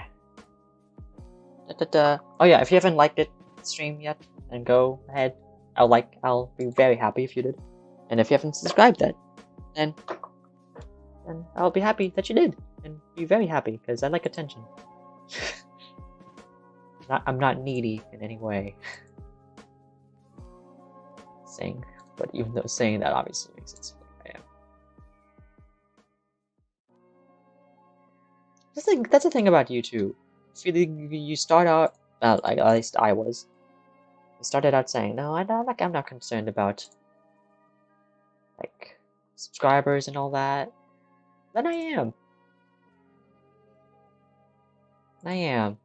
Oh yeah, if you haven't liked it stream yet, then go ahead. I'll be very happy if you did. And if you haven't subscribed yet, then I'll be happy that you did. And be very happy, because I like attention. I'm not needy in any way. But even though saying that obviously makes it seem like I am. That's the thing about YouTube. You start out, at least I was. I started out saying, no, I'm not concerned about like subscribers and all that. Then I am. I am.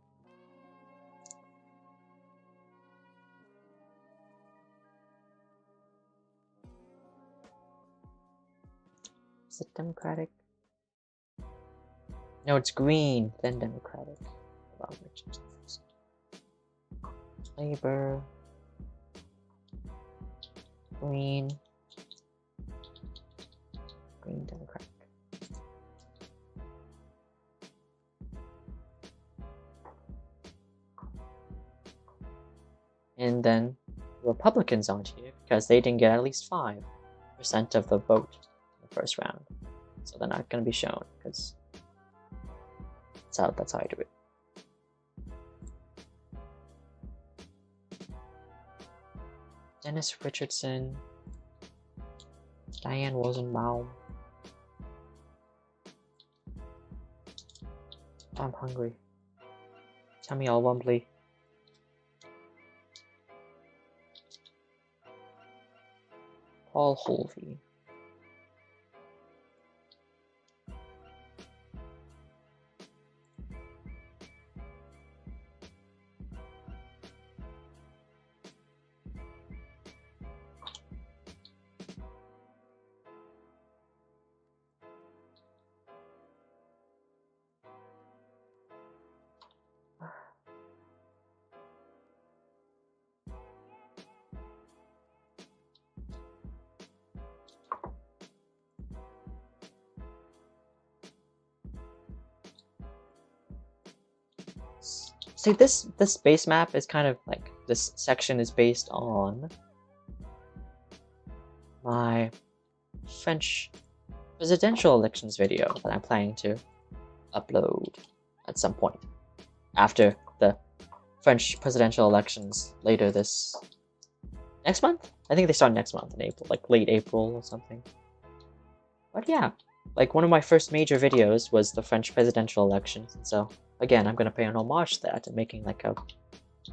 Is it Democratic? No, it's green, then Democratic. Labor. Green. Green Democratic. And then Republicans aren't here because they didn't get at least 5% of the vote in the first round. So they're not going to be shown because that's how I do it. Dennis Richardson, Diane Rosenbaum. I'm hungry. Tell me all wumbly. Paul Holvey. See, this base map is kind of like, this section is based on my French presidential elections video that I'm planning to upload at some point after the French presidential elections later next month? I think they start next month in April, like late April or something. But yeah, like one of my first major videos was the French presidential elections, and so again, I'm gonna pay an homage to that and making like a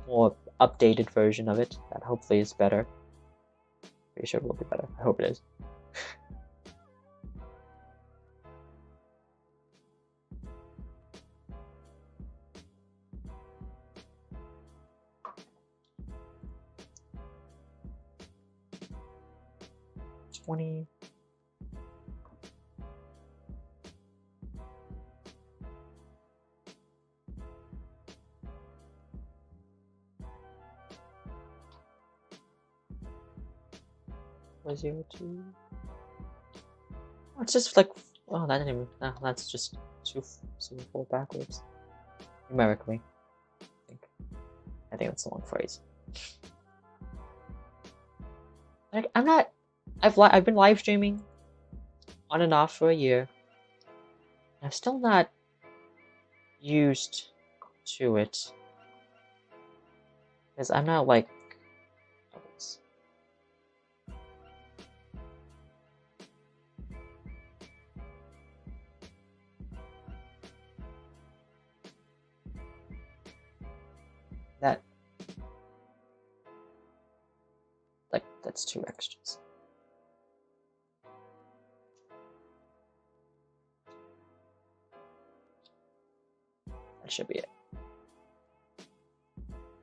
more updated version of it that hopefully is better. Pretty sure it will be better. I hope it is. Was 02? Oh, it's just like, oh, that didn't even, no, that's just 4 backwards. Numerically, I think that's the long phrase. Like, I've been live streaming on and off for a year. I'm still not used to it. Because I'm not like others. That's 2 extras. That should be it.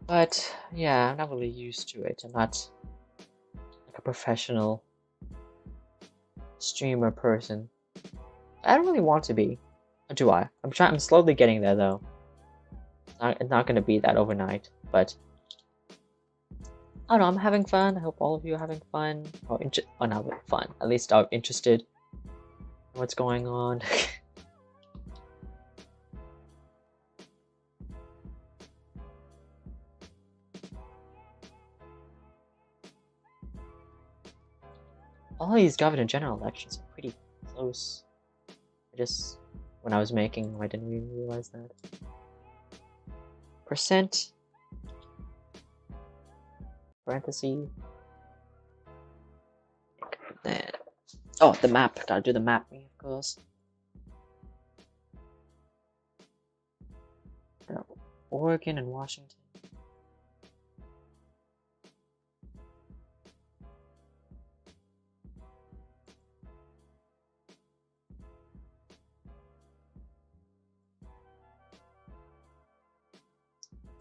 But yeah, I'm not really used to it. I'm not like a professional streamer person. I don't really want to be. Or do I? I'm slowly getting there though. It's not gonna be that overnight, but I don't know, I'm having fun. I hope all of you are having fun. Or not fun. At least are interested in what's going on. All these governor general elections are pretty close. When I was making them, I didn't even realize that. Percent. Parentheses. Then, oh, the map. Gotta do the mapping, of course. Oregon and Washington.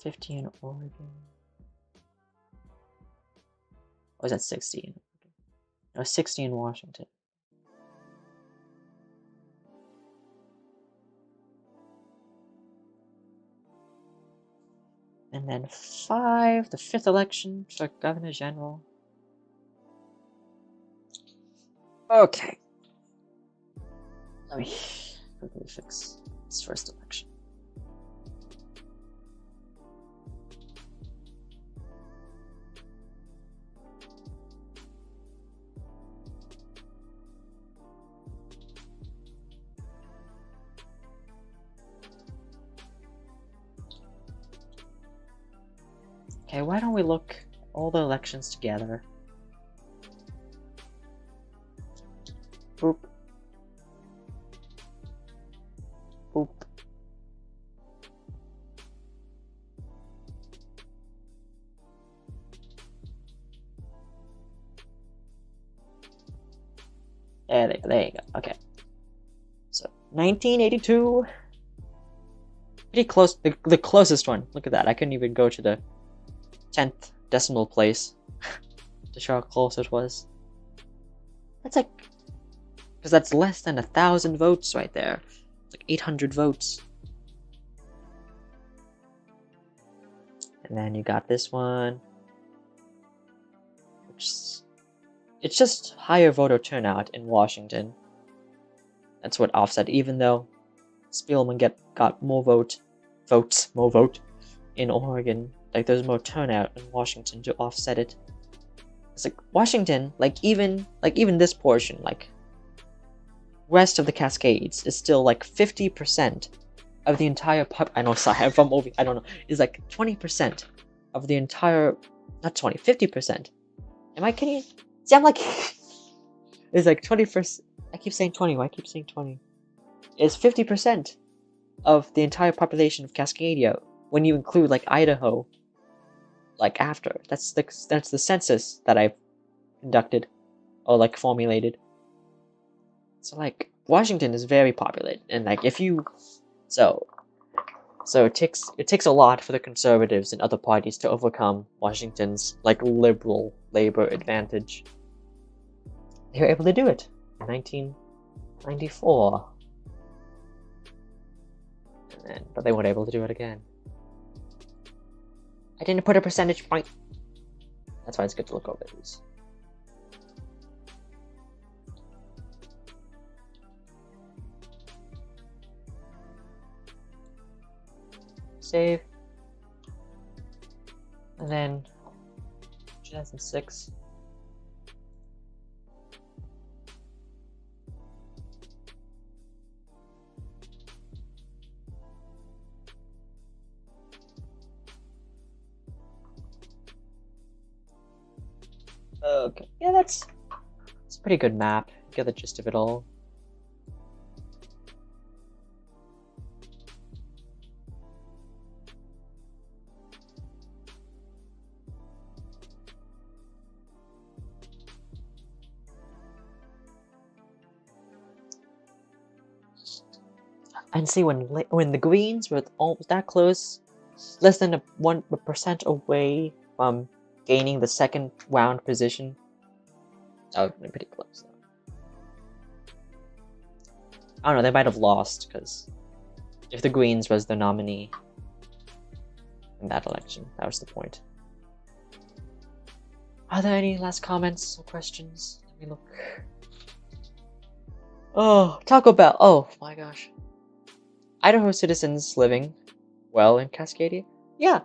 $50 in Oregon. Or is that 60? No, 60 in Washington. And then 5, the 5th election for Governor General. Okay. Let me quickly fix this first election. Okay, why don't we look all the elections together? Boop. Boop. There you go. Okay. So 1982. Pretty close. The closest one. Look at that. I couldn't even go to the 10th decimal place to show how close it was. That's like, because that's less than 1,000 votes right there. It's like 800 votes. And then you got this one, which it's just higher voter turnout in Washington. That's what offset. Even though Spielman got more vote in Oregon. Like, there's more turnout in Washington to offset it. It's like Washington, like even this portion, like west of the Cascades, is still like 50% of the entire I know, sorry, I'm from over. I don't know. Is like 20% of the entire, not 20, 50%. Am I kidding? See, I'm like, is like 20%. I keep saying 20. Why I keep saying 20? It's 50% of the entire population of Cascadia when you include like Idaho. Like after that's the census that I've conducted or like formulated. So like Washington is very populated, and like if you so it takes a lot for the conservatives and other parties to overcome Washington's like liberal labor advantage. They were able to do it in 1994, but they weren't able to do it again. I didn't put a percentage point. That's why it's good to look over these. Save. And then 2006. Okay, yeah, it's a pretty good map. You get the gist of it all. And see when the Greens were almost that close, less than 1% away from gaining the second round position. That would have been pretty close, though. I don't know, they might have lost, because if the Greens was the nominee in that election, that was the point. Are there any last comments or questions? Let me look. Oh, Taco Bell. Oh my gosh. Idaho citizens living well in Cascadia. Yeah,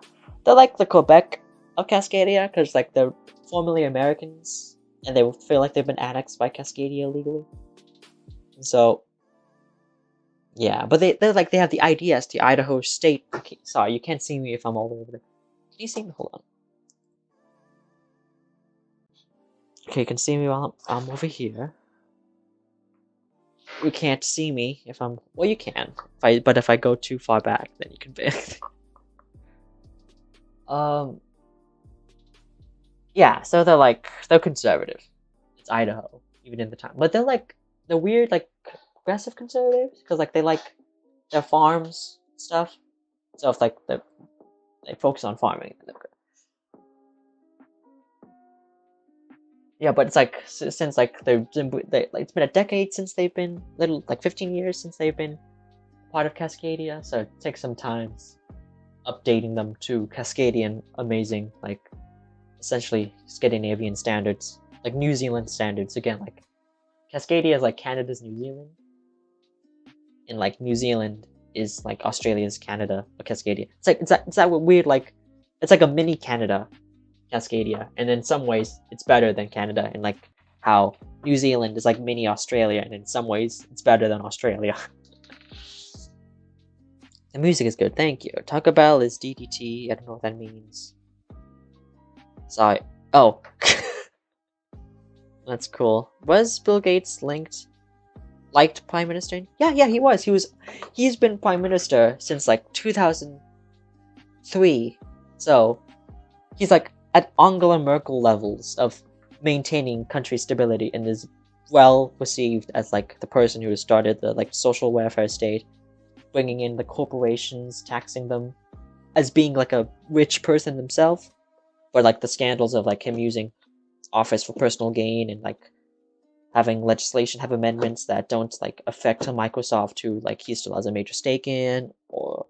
they're like the Quebec of Cascadia, because like they're formerly Americans, and they feel like they've been annexed by Cascadia illegally. And so, yeah, but they have the IDS, the Idaho State. Okay, sorry, you can't see me if I'm all over there. Can you see me? Hold on. Okay, you can see me while I'm over here. You can't see me if I'm... Well, you can. But if I go too far back, then you can... Yeah, so they're conservative. It's Idaho, even in the time. But they're weird, like, progressive conservatives, because, like, they like their farms and stuff. So if, like, they focus on farming, they're good. Yeah, but it's like since like it's been a decade since they've been 15 years since they've been part of Cascadia, so it takes some time updating them to Cascadian amazing, like essentially Scandinavian standards, like New Zealand standards. Again, like Cascadia is like Canada's New Zealand, and like New Zealand is like Australia's Canada or Cascadia. It's that weird, like it's like a mini Canada, Cascadia, and in some ways it's better than Canada, and like how New Zealand is like mini Australia, and in some ways it's better than Australia. The music is good, thank you. Taco Bell is DDT, I don't know what that means. Sorry. Oh. That's cool. Was Bill Gates liked Prime Minister? Yeah, he was. He's been Prime Minister since like 2003. So he's like at Angela Merkel levels of maintaining country stability, and is well received as like the person who started the like social welfare state, bringing in the corporations, taxing them, as being like a rich person himself. But like the scandals of like him using office for personal gain, and like having legislation have amendments that don't like affect Microsoft, who like he still has a major stake in, or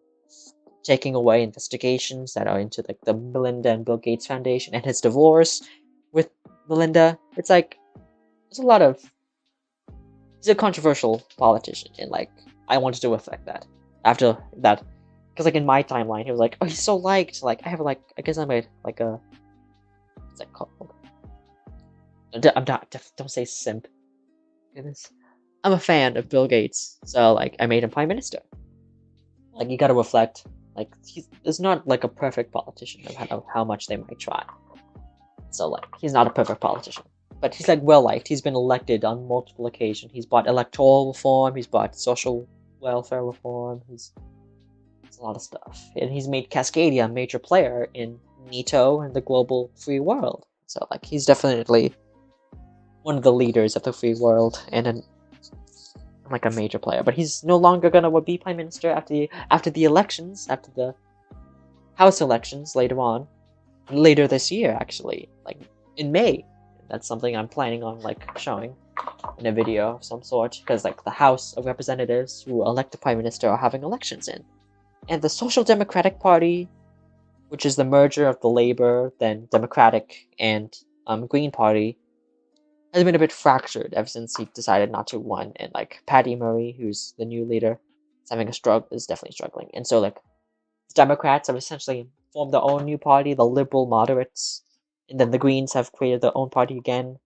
taking away investigations that are into like the Melinda and Bill Gates Foundation, and his divorce with Melinda. It's like there's a lot of... He's a controversial politician, and like I wanted to affect that after that, because like in my timeline he was like, oh, he's so liked. Like I have like, I guess I made like a... What's that called? I'm not... Don't say simp. Goodness. I'm a fan of Bill Gates, so like I made him Prime Minister. Like you gotta reflect. Like he's not like a perfect politician, no matter how much they might try. So like he's not a perfect politician. but he's like well liked. He's been elected on multiple occasions. He's brought electoral reform. He's brought social welfare reform. It's a lot of stuff, and he's made Cascadia a major player in NATO and the global free world. So like he's definitely one of the leaders of the free world and like a major player. But he's no longer gonna be prime minister after the elections, after the House elections later this year, actually, like in May. That's something I'm planning on like showing in a video of some sort, because like the House of Representatives who elect the prime minister are having elections in, and the Social Democratic Party, which is the merger of the Labour, then Democratic and Green Party, has been a bit fractured ever since he decided not to run, and like Patty Murray, who's the new leader, is definitely struggling, and so like the Democrats have essentially formed their own new party, the Liberal Moderates, and then the Greens have created their own party again.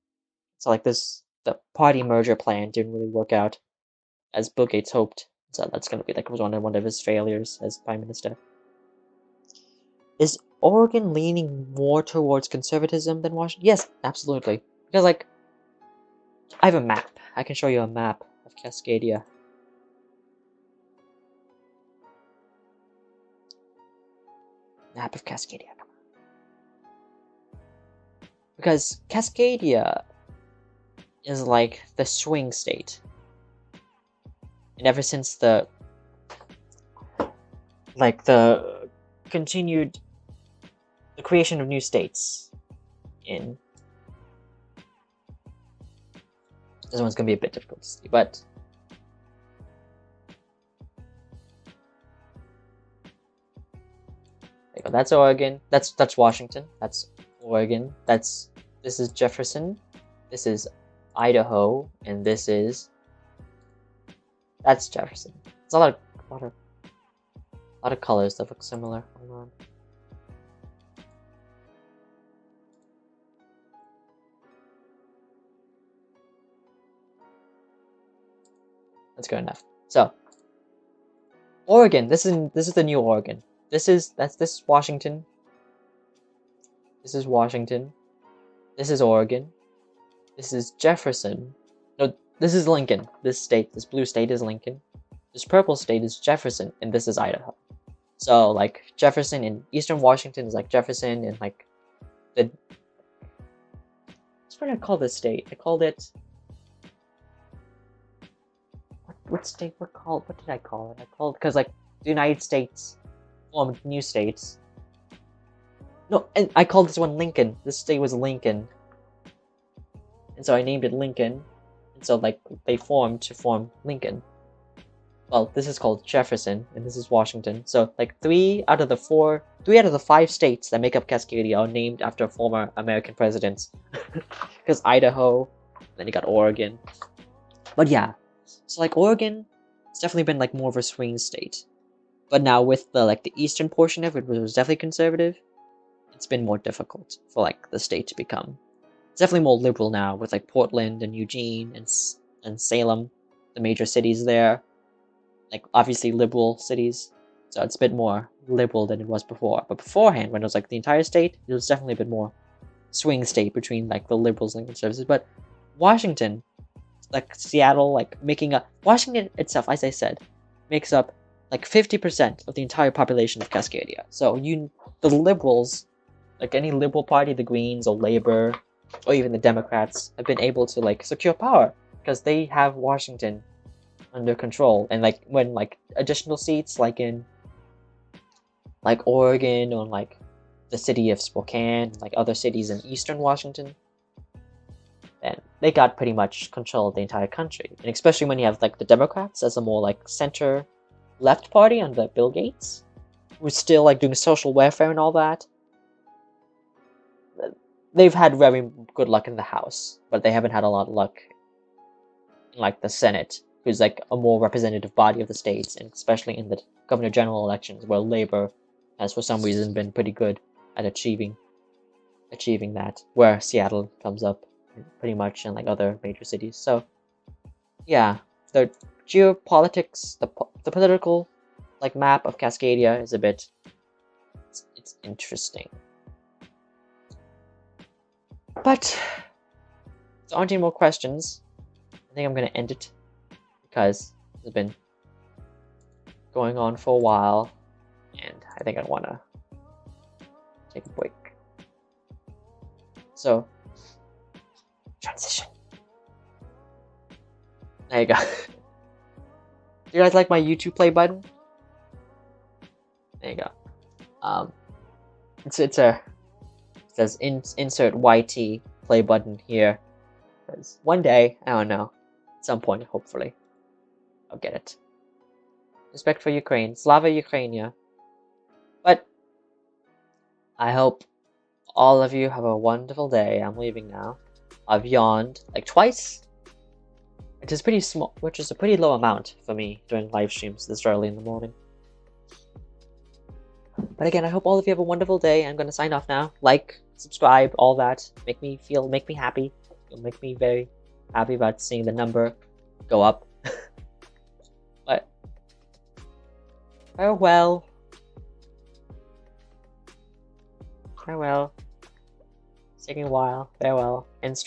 So like the party merger plan didn't really work out as Bill Gates hoped. So that's gonna be like one of his failures as prime minister. Is Oregon leaning more towards conservatism than Washington? Yes, absolutely. Because like I have a map. I can show you a map of Cascadia. Map of Cascadia. Because Cascadia is like the swing state. And ever since the creation of new states in this one's gonna be a bit difficult to see, but there you go. That's Oregon. That's Washington. That's Oregon. This is Jefferson. This is Idaho, and that's Jefferson. It's a lot of colors that look similar. Hold on. That's good enough. So, Oregon. This is the new Oregon. This is Washington. This is Washington. This is Oregon. This is Jefferson. No, this is Lincoln. This blue state is Lincoln. This purple state is Jefferson, and this is Idaho. So like Jefferson in Eastern Washington is like Jefferson, and like what's what I call this state? I called it. What state? What did I call it? I called because like the United States formed new states. No, and I called this one Lincoln. This state was Lincoln. And so I named it Lincoln. And so like they formed to form Lincoln. Well, this is called Jefferson, and this is Washington. So like 3 out of the 5 states that make up Cascadia are named after former American presidents. Because Idaho, then you got Oregon. But yeah, so like Oregon, it's definitely been like more of a swing state. But now with the eastern portion of it, which was definitely conservative, it's been more difficult for like the state to become. It's definitely more liberal now with like Portland and Eugene and Salem, the major cities there. Like obviously liberal cities, so it's a bit more liberal than it was before. But beforehand, when it was like the entire state, it was definitely a bit more swing state between like the liberals and conservatives. But Washington, like Seattle, like Washington itself, as I said, makes up like 50% of the entire population of Cascadia. So the liberals, like any liberal party, the Greens or Labor, or even the Democrats, have been able to like secure power because they have Washington under control. And like when like additional seats like in like Oregon or like the city of Spokane, like other cities in eastern Washington, then they got pretty much control of the entire country. And especially when you have like the Democrats as a more like center left party under Bill Gates, who's still like doing social welfare and all that. They've had very good luck in the House, but they haven't had a lot of luck in like the Senate, who's like a more representative body of the states, and especially in the governor general elections, where Labor has for some reason been pretty good at achieving that, where Seattle comes up pretty much, and like other major cities. So yeah, the geopolitics, the political like map of Cascadia is a bit it's interesting. But there aren't any more questions, I think I'm gonna end it because it's been going on for a while, and I think I wanna take a break. So, transition. There you go. Do you guys like my YouTube play button? There you go. It says insert YT play button here. Because one day, I don't know, at some point, hopefully, I'll get it. Respect for Ukraine. Slava Ukrainia. But I hope all of you have a wonderful day. I'm leaving now. I've yawned like twice, which is pretty small, which is a pretty low amount for me doing live streams this early in the morning. But again, I hope all of you have a wonderful day. I'm gonna sign off now. Like, subscribe, all that. Make me happy. It'll make me very happy about seeing the number go up. But farewell. Farewell. It's taking a while. Farewell. End stream.